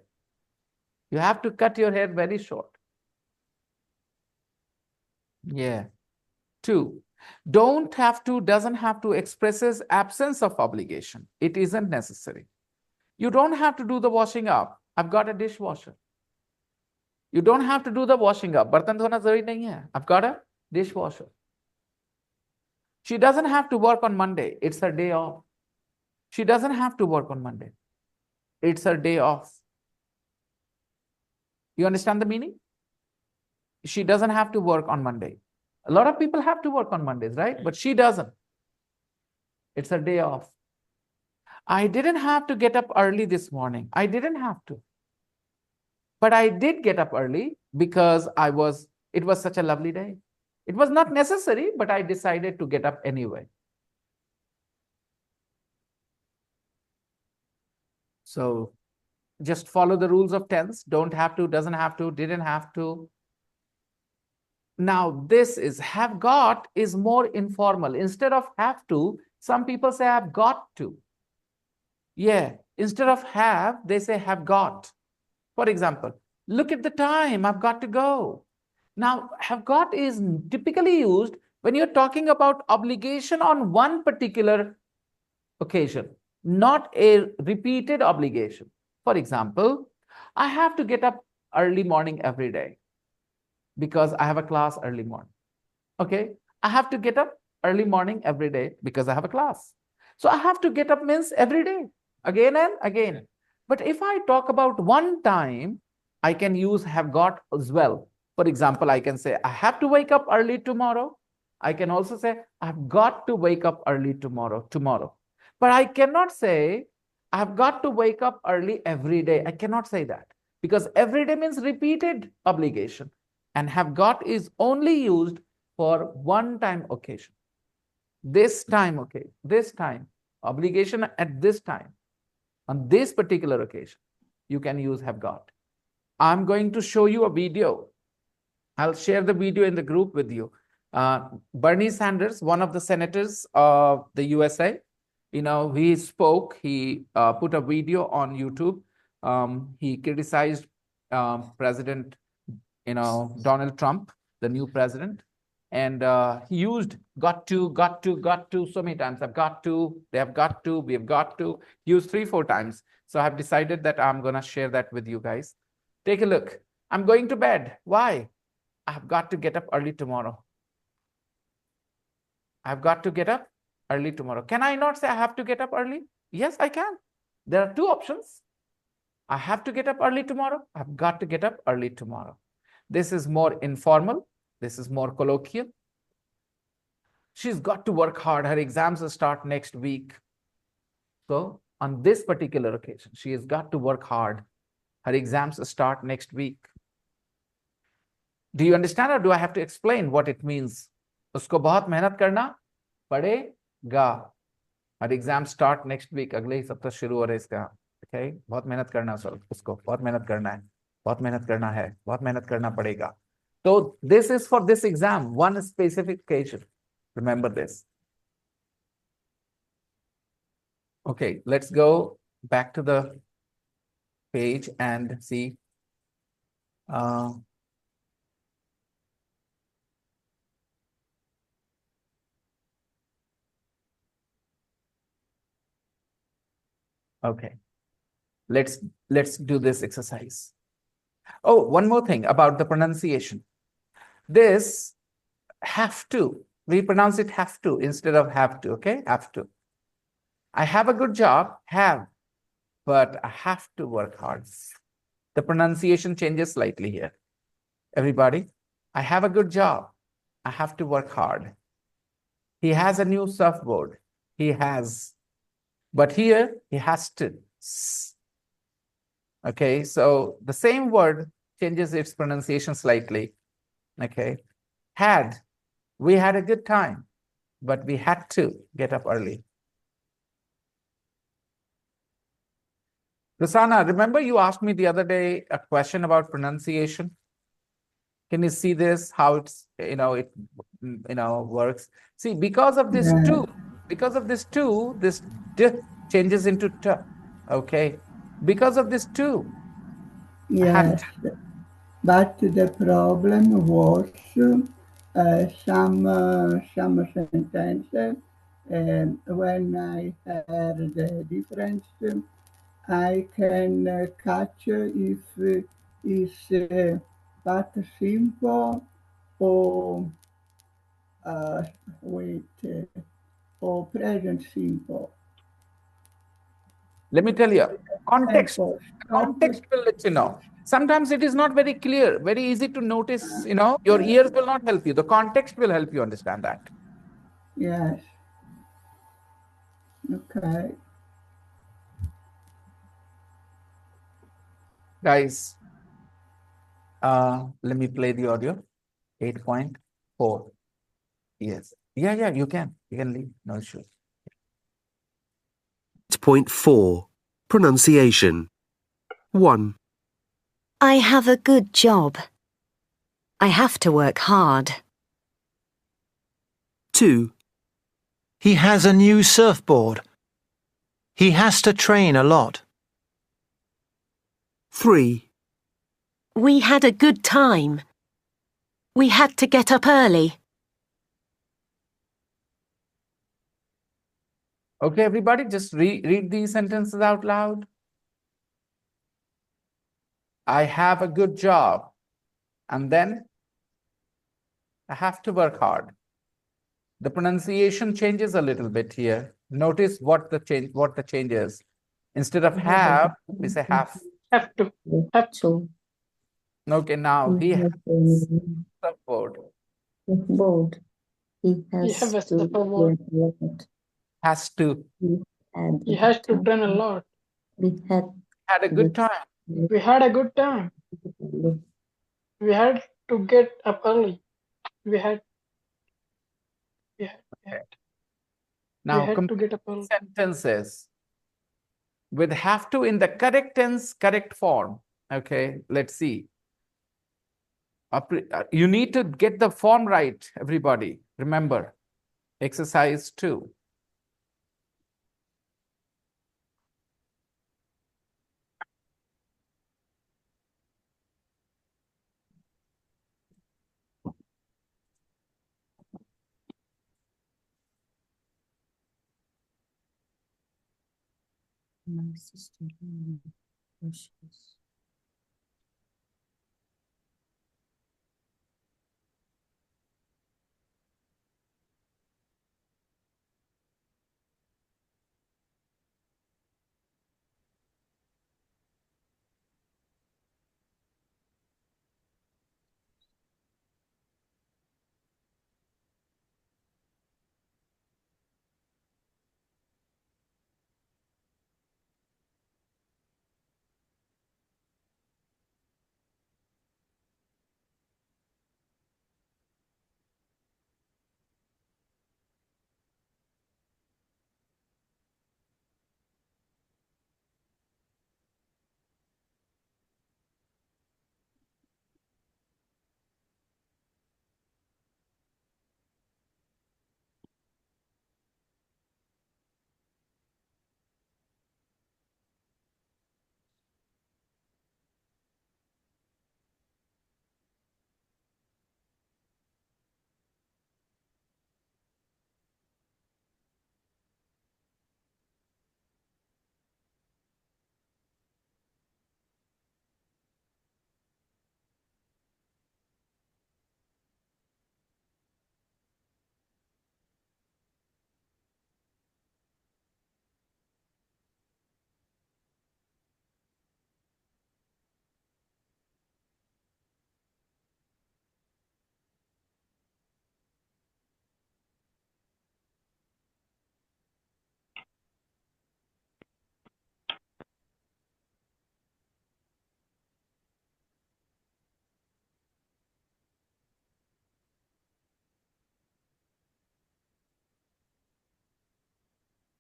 You have to cut your hair very short. Yeah. 2, doesn't have to expresses absence of obligation. It isn't necessary. You don't have to do the washing up. I've got a dishwasher. You don't have to do the washing up. बर्तन धोना जरूरी नहीं है. I've got a dishwasher. She doesn't have to work on Monday. It's her day off. She doesn't have to work on Monday. It's her day off. You understand the meaning? She doesn't have to work on Monday. A lot of people have to work on Mondays, right? But she doesn't. It's her day off. I didn't have to get up early this morning. I didn't have to. But I did get up early because it was such a lovely day. It was not necessary, but I decided to get up anyway. So just follow the rules of tense. Don't have to, doesn't have to, didn't have to. Now this is have got is more informal. Instead of have to, some people say I've got to. Yeah, instead of have, they say have got. For example, look at the time, I've got to go. Now, have got is typically used when you're talking about obligation on one particular occasion, not a repeated obligation. For example, I have to get up early morning every day because I have a class early morning. Okay, I have to get up early morning every day because I have a class. So I have to get up means every day, again and again. But if I talk about one time, I can use have got as well. For example, I can say, I have to wake up early tomorrow. I can also say, I've got to wake up early tomorrow. But I cannot say, I've got to wake up early every day. I cannot say that because every day means repeated obligation. And have got is only used for one-time occasion. This time, okay, this time, obligation at this time, on this particular occasion, you can use have got. I'm going to show you a video. I'll share the video in the group with you. Bernie Sanders, one of the senators of the USA, he spoke, he put a video on YouTube. He criticized President, Donald Trump, the new president. And he used got to so many times. I've got to, they have got to, we have got to, use 3-4 times. So I've decided that I'm going to share that with you guys. Take a look. I'm going to bed. Why? I've got to get up early tomorrow. I've got to get up early tomorrow. Can I not say I have to get up early? Yes, I can. There are 2 options. I have to get up early tomorrow. I've got to get up early tomorrow. This is more informal. This is more colloquial. She's got to work hard. Her exams start next week. So on this particular occasion, she has got to work hard. Her exams start next week. Do you understand, or do I have to explain what it means? उसको बहुत मेहनत करना पड़ेगा. Her exams start next week. अगले ही सप्ताह शुरू हो रहा है इसका. Okay, बहुत मेहनत करना सर उसको. बहुत मेहनत करना है. बहुत मेहनत करना है. बहुत मेहनत करना पड़ेगा. So this is for this exam, one specific occasion. Remember this. Okay, let's go back to the page and see. Okay, let's do this exercise. Oh, one more thing about the pronunciation. This have to, we pronounce it have to instead of have to. Okay, have to. I have a good job, have, but I have to work hard. The pronunciation changes slightly here. Everybody, I have a good job. I have to work hard. He has a new surfboard. He has. But here, he has to. Okay, so the same word changes its pronunciation slightly. Okay, had. We had a good time, but we had to get up early. Rosanna, remember you asked me the other day a question about pronunciation? Can you see this, how it's, it works? See, because of this two, this d changes into t, okay? Because of this two. Yes, but the problem was some sentences, when I heard the difference, I can catch if it's past simple or or present simple. Let me tell you, context will let you know. Sometimes it is not very clear, very easy to notice, your ears will not help you. The context will help you understand that. Yes. Okay. Guys, let me play the audio. 8.4. Yes. Yeah, you can. You can leave. No issue. 8.4. Pronunciation. 1. I have a good job. I have to work hard. 2. He has a new surfboard. He has to train a lot. 3. We had a good time. We had to get up early. Okay, everybody, just read these sentences out loud. I have a good job. And then I have to work hard. The pronunciation changes a little bit here. Notice what the change is. Instead of have, we say have. Have to. Have to. Okay, now he has a board. Board. He has have a to surfboard. Has to. He has to train a lot. We had a good time. We had a good time. We had to get up early. We had Now, to get up early. Sentences with have to in the correct tense, correct form. Okay, let's see. You need to get the form right, everybody. Remember, exercise 2.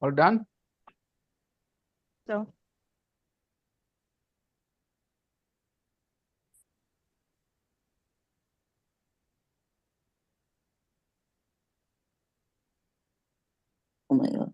All done? So, Oh my God.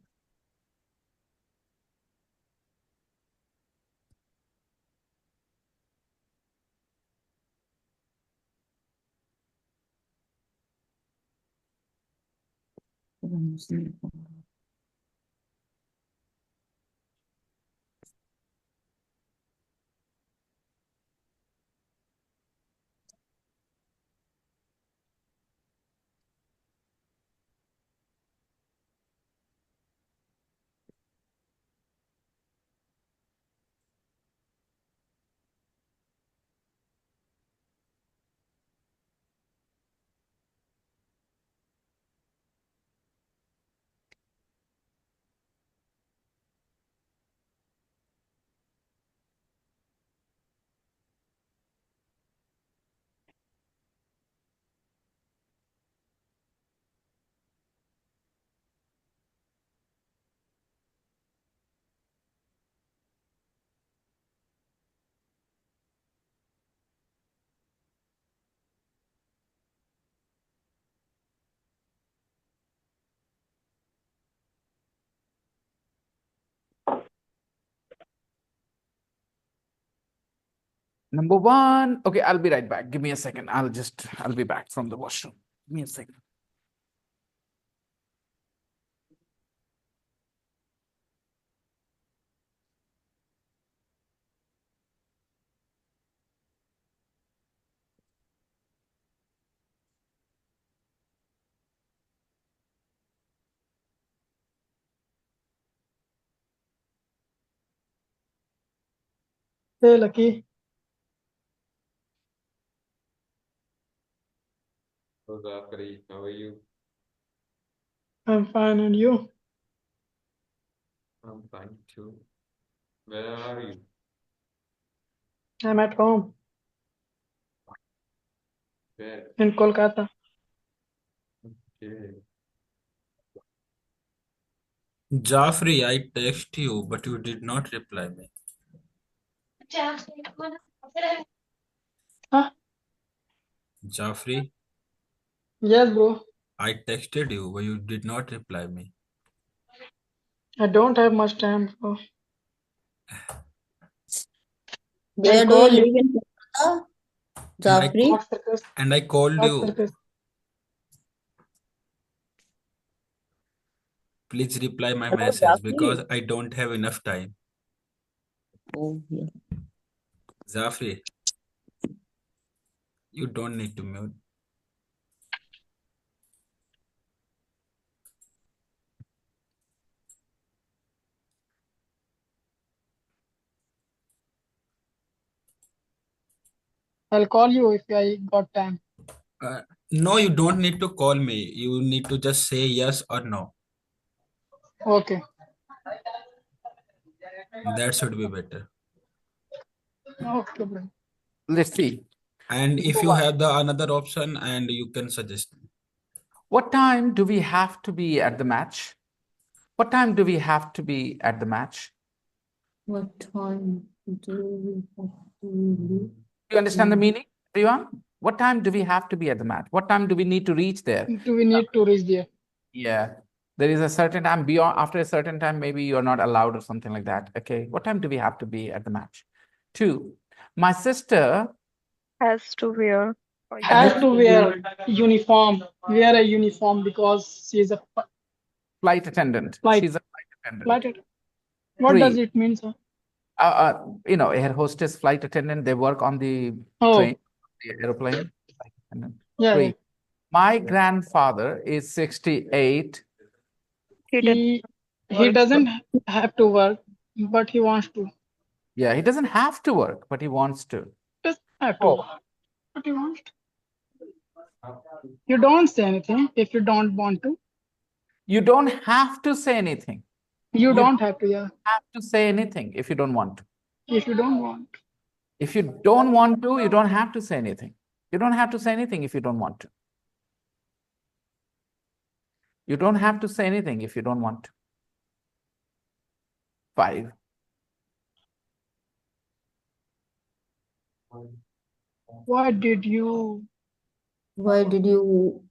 Number one. Okay, I'll be right back. Give me a second. I'll be back from the washroom. Give me a second. Hey, Lucky. So Zachary, how are you? I'm fine, and you? I'm fine too. Where are you? I'm at home Where? in Kolkata. Okay. Jaffrey, I text you, but you did not reply me. Huh? Jaffrey, Yes, bro. I texted you, but you did not reply me. I don't have much time, bro. I'll Where do you call you. live in Kolkata, And I Jaffrey? What circus? and I called What you. circus? Please reply my Hello, message because Jaffrey. I don't have enough time. Oh, yeah. Jaffrey, you don't need to mute. I'll call you if I got time. No, you don't need to call me. You need to just say yes or no. Okay. That should be better. Okay, bro. Let's see. And Number if you one. have the another option, and you can suggest me. What time do we have to be at the match? What time do we have to be at the match? What time do we have to leave? Do you understand the meaning, everyone? What time do we have to be at the match? What time do we need to reach there? Do we need to reach there? Yeah, there is a certain time beyond, after a certain time, maybe you're not allowed or something like that. Okay, what time do we have to be at the match? Two, my sister has to wear a Has to wear uniform. uniform. Wear a uniform because she's a flight attendant. flight She's a flight attendant. flight. What does Three, it mean, sir? air hostess, flight attendant, they work on the train, Oh, the airplane. Flight attendant. yeah, yeah. Three, my grandfather is 68. He did He work. doesn't have to work, but he wants to. Yeah, he doesn't have to work, but he wants to. Doesn't have to Four, work, but he wants to. You don't say anything if you don't want to. you don't have to say anything. You You don't have to, yeah. have to say anything if you don't want to. If you don't want. If you don't want to, you don't have to say anything. You don't have to say anything if you don't want to. You don't have to say anything if you don't want to. 5. Why did you? Why did you?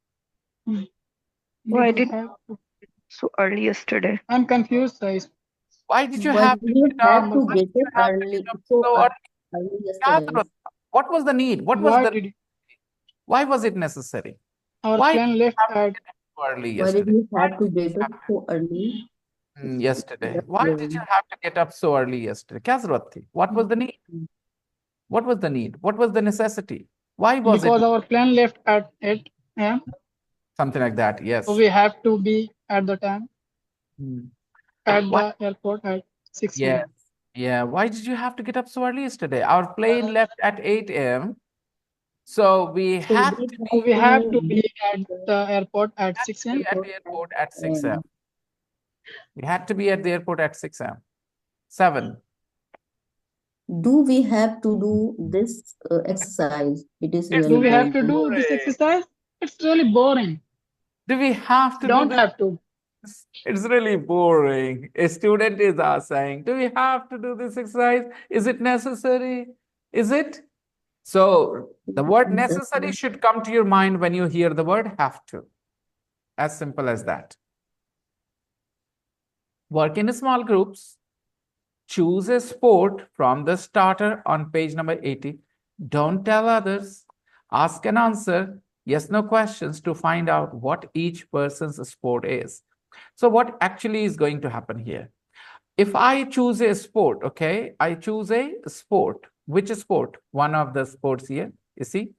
Why Did you did have to? so early yesterday? I'm confused, guys. Why did you Why have did to you get up? have Number to Why five. did get you up have to get early up so so early early? yesterday? What was the need? What was Why the did why was it necessary? our Why did plan you left have to at? get up so early Why did yesterday? you Why have did to you get up have to so early yesterday? Why did you yesterday? have to get up so early yesterday? क्या जरूरत थी? What was the need? What was the need? What was the necessity? Why was it Because our plan left at 8 a.m. something like that? Yes. So we have to be at the time at Why? the airport at 6 Yes. a.m. Yeah. Why did you have to get up so early yesterday? Our plane left at 8 a.m. So we So had we to So have be we have to to be be at the airport at 6 a.m. at the airport at 6 a.m. um, We had to be at the airport at 6 a.m. 7. do we have to do this exercise? It is It's Do really we have to boring. do this boring. exercise? It's really boring. Do we have to do Don't this? have to. It's really boring. A student is saying, do we have to do this exercise? Is it necessary? Is it? So the word necessary should come to your mind when you hear the word have to. As simple as that. Work in small groups. Choose a sport from the starter on page number 80. Don't tell others. Ask and answer yes, no questions to find out what each person's sport is. So what actually is going to happen here? If I choose a sport, okay, I choose a sport. Which sport? One of the sports here, you see?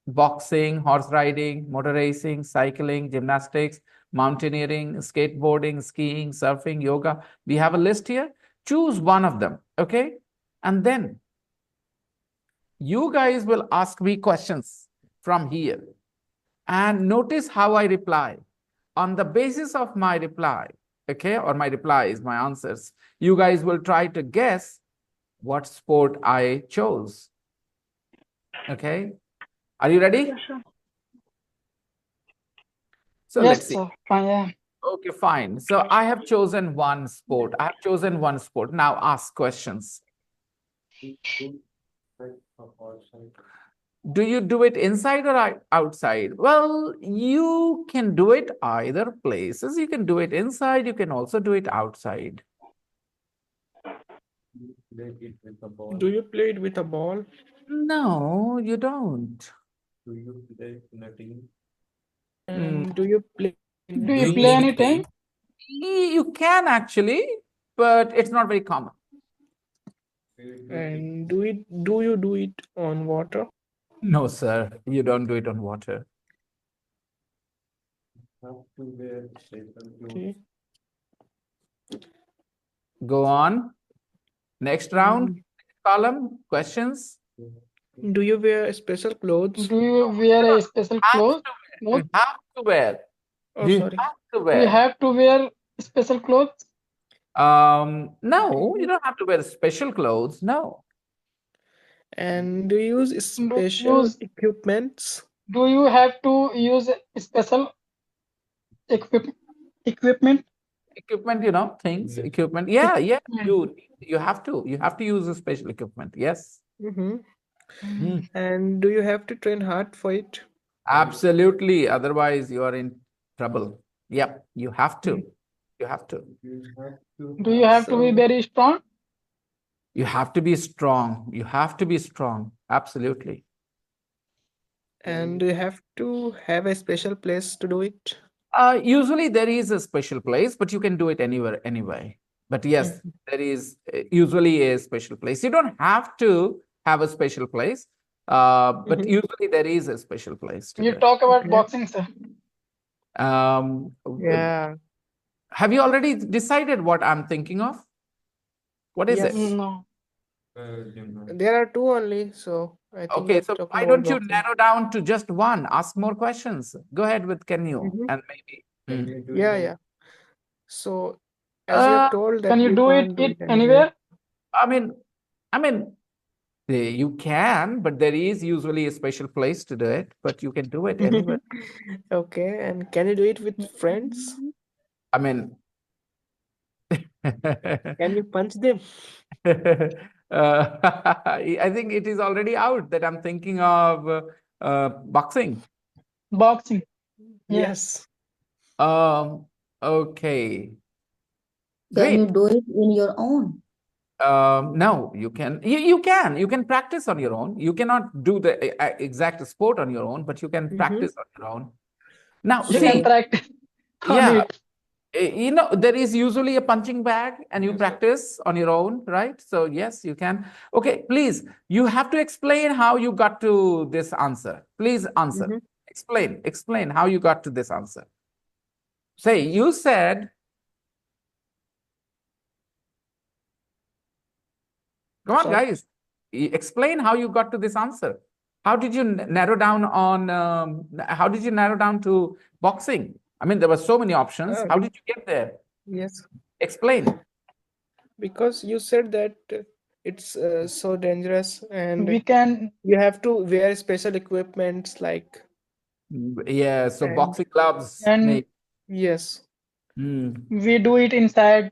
Boxing, horse riding, motor racing, cycling, gymnastics, mountaineering, skateboarding, skiing, surfing, yoga. We have a list here. Choose one of them, okay? And then you guys will ask me questions from here. And notice how I reply. On the basis of my reply, okay, or my replies, my answers, you guys will try to guess what sport I chose. Okay? Are you ready? Yeah, sure. So Yes, let's see. sir. Fine, yeah. Okay, fine. So I have chosen one sport. I have chosen one sport. Now ask questions. Do you do it inside or outside? Well, you can do it either places. You can do it inside. You can also do it outside. Do you play it with a ball? No, you don't. Do you play in a team? And Do you play do you play anything? You can actually, but it's not very common. And do you do it on water? No, sir, you don't do it on water. Okay. Go on. Next round, column, questions. Do you wear special clothes? Do you wear a special clothes? You have to wear. Oh, You sorry. have to Do you wear. have to wear special clothes? No, you don't have to wear special clothes. No. And do you use Do special use equipments? do you have to use special equip equipment? Equipment, you know, things, equipment. Yeah, yeah. You have to use a special equipment. Yes. And do you have to train hard for it? Absolutely. Otherwise, you are in trouble. Yep, you have to. You have to. Do you have to be very strong? You have to be strong. You have to be strong. Absolutely. And do you have to have a special place to do it? Usually there is a special place, but you can do it anywhere, anyway. But yes, there is usually a special place. You don't have to have a special place, but usually there is a special place to You do it. talk about boxing, sir. Yeah. Have you already decided what I'm thinking of? What is Yes. it? No. There are two only, so I think Okay, you're so talking why about don't you boxing. narrow down to just one? Ask more questions. Go ahead with can you and maybe. Yeah. So, as you have told that Can you you do can't do it it anywhere. anywhere? I mean, you can, but there is usually a special place to do it, but you can do it anywhere. Okay, and can you do it with friends? I mean, Can you punch them? I think it is already out that I'm thinking of boxing. Boxing. Yes. Okay. Can you Great. do it in your own? No, you can. You can practice on your own. You cannot do the exact sport on your own, but you can practice on your own. Now, You can see, practice on yeah, it. you know, there is usually a punching bag and you practice on your own, right? So yes, you can. Okay, please, you have to explain how you got to this answer. Please answer. Explain how you got to this answer. Say, you said, come on, Sorry. guys, explain how you got to this answer. How did you narrow down on, how did you narrow down to boxing? I mean, there were so many options. How did you get there? Yes. Explain. Because you said that it's so dangerous and We can you have to wear special equipments like. Yeah, so And- boxing gloves, and maybe. Yes. we do it inside.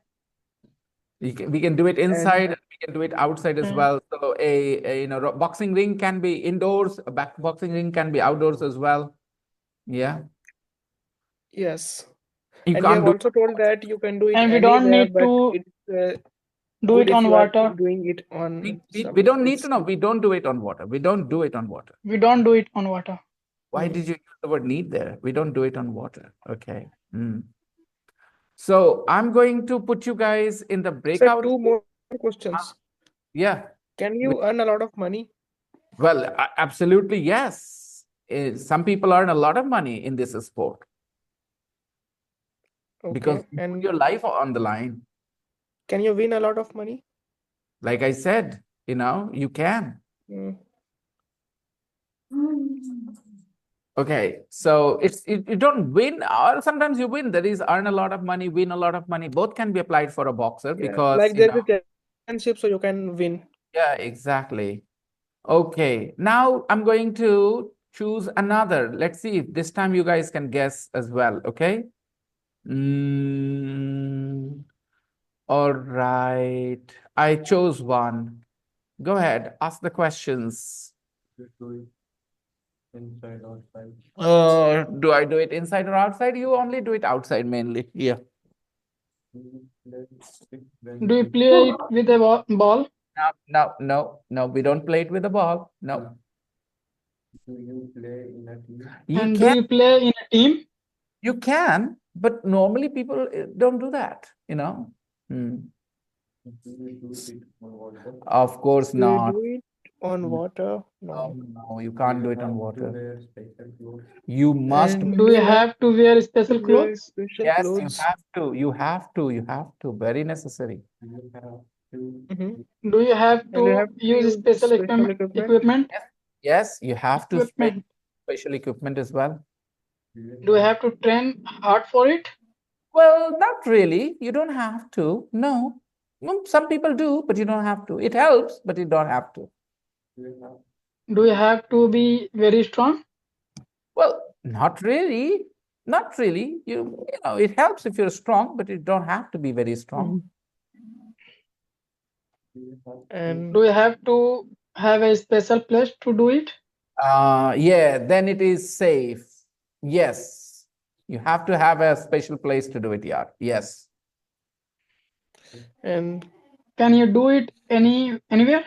We can do it inside and we can do it outside as well. So a you know, boxing ring can be indoors, a boxing ring can be outdoors as well. Yeah. Yes. You And you can't have do also told that you can do it And we don't anywhere, need but to it's do good it if on you are water. doing it on we some don't need place. to know. We don't do it on water. We don't do it on water. We don't do it on water. Why did you use the word need there? We don't do it on water. Okay. So I'm going to put you guys in the Sir, breakout. 2 more questions. Yeah. Can you earn a lot of money? Well, absolutely, yes. Some people earn a lot of money in this sport because Okay. you put And your life on the line. can you win a lot of money? Like I said, you know, you can. Okay, so you don't win, or sometimes you win. There is earn a lot of money, win a lot of money. Both can be applied for a boxer because Like you there's know. a championship, so you can win. Yeah, exactly. Okay, now I'm going to choose another. Let's see if this time you guys can guess as well. Okay. All right. I chose one. Go ahead, ask the questions. Inside, outside. Do I do it inside or outside? You only do it outside mainly. Yeah. Do you play it with a ball? No. We don't play it with a ball. No. Do you play in a team? You And can. do you play in a team? You can, but normally people don't do that. You know. Do you do it on water? Of course Do you not. do it on water? No. No, you can't do it on water. Wear special clothes. You must. And Do you have to wear special wear clothes? special Yes, clothes? you have to. You have to. You have to. Very necessary. You have to. Do you have And you to have to use special equipment? Yes, you have to Equipment. special equipment as well. Do you have to train hard for it? Well, not really. You don't have to. No. Some people do, but you don't have to. It helps, but you don't have to. Do you have to be very strong? Well, not really. Not really. You know, it helps if you're strong, but you don't have to be very strong. And do you have to have a special place to do it? Yeah, then it is safe. Yes. You have to have a special place to do it, yeah. Yes. And can you do it anywhere?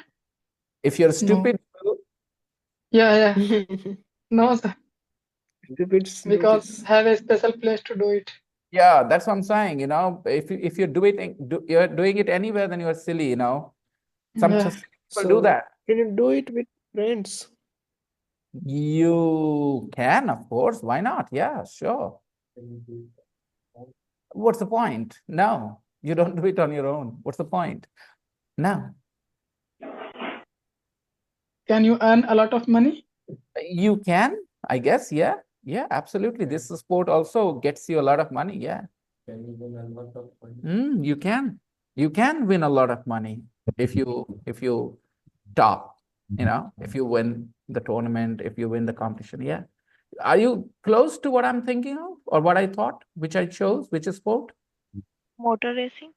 If you're stupid, yeah. No, sir. Stupids do Because this. have a special place to do it. Yeah, that's what I'm saying. You know, if you're doing it anywhere, then you're silly. You know, some Yeah. people do that. Can you do it with friends? You can, of course. Why not? Yeah, sure. What's the point? No, you don't do it on your own. What's the point? No. Can you earn a lot of money? You can, I guess. Yeah. Yeah, absolutely. This sport also gets you a lot of money. Yeah. Can you win a lot of money? You can. You can win a lot of money if you top, you know, if you win the tournament, if you win the competition. Yeah. Are you close to what I'm thinking of or what I thought, which I chose, which is sport? Motor racing?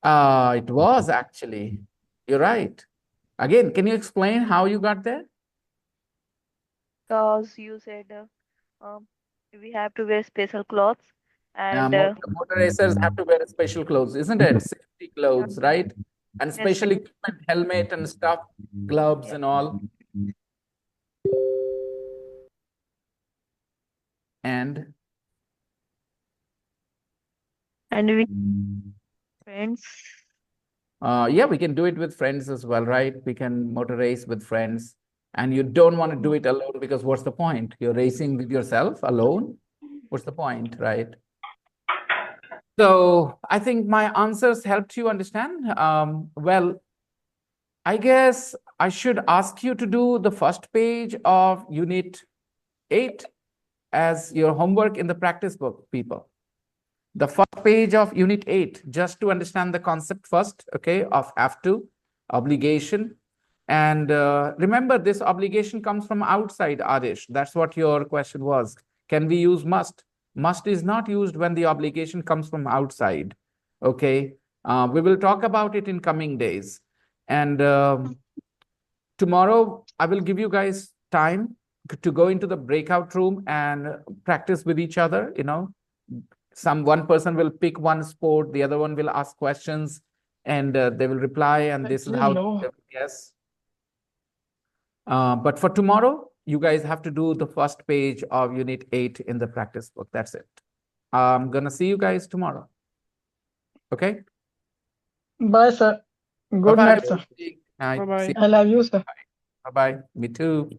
It was actually. You're right. Again, can you explain how you got there? Because you said we have to wear special clothes and Motor racers have to wear special clothes, isn't it? Safety clothes, right? And yes, special equipment, helmet and stuff, gloves yeah. and all. And We friends. yeah, we can do it with friends as well, right? We can motor race with friends. And you don't want to do it alone because what's the point? You're racing with yourself alone. What's the point, right? So I think my answers helped you understand. Well, I guess I should ask you to do the first page of Unit 8 as your homework in the practice book, people. The first page of Unit 8, just to understand the concept first, okay, of have to, obligation. And remember, this obligation comes from outside, Adish. That's what your question was. Can we use must? Must is not used when the obligation comes from outside, okay? We will talk about it in coming days. And tomorrow, I will give you guys time to go into the breakout room and practice with each other, one person will pick one sport, the other one will ask questions, and they will reply, and this is how No. they will guess. But for tomorrow, you guys have to do the first page of Unit 8 in the practice book. That's it. I'm gonna see you guys tomorrow. Okay? Bye, sir. Good Bye-bye. night, sir. Night. Bye-bye. See I love you, sir. Bye-bye. Me too.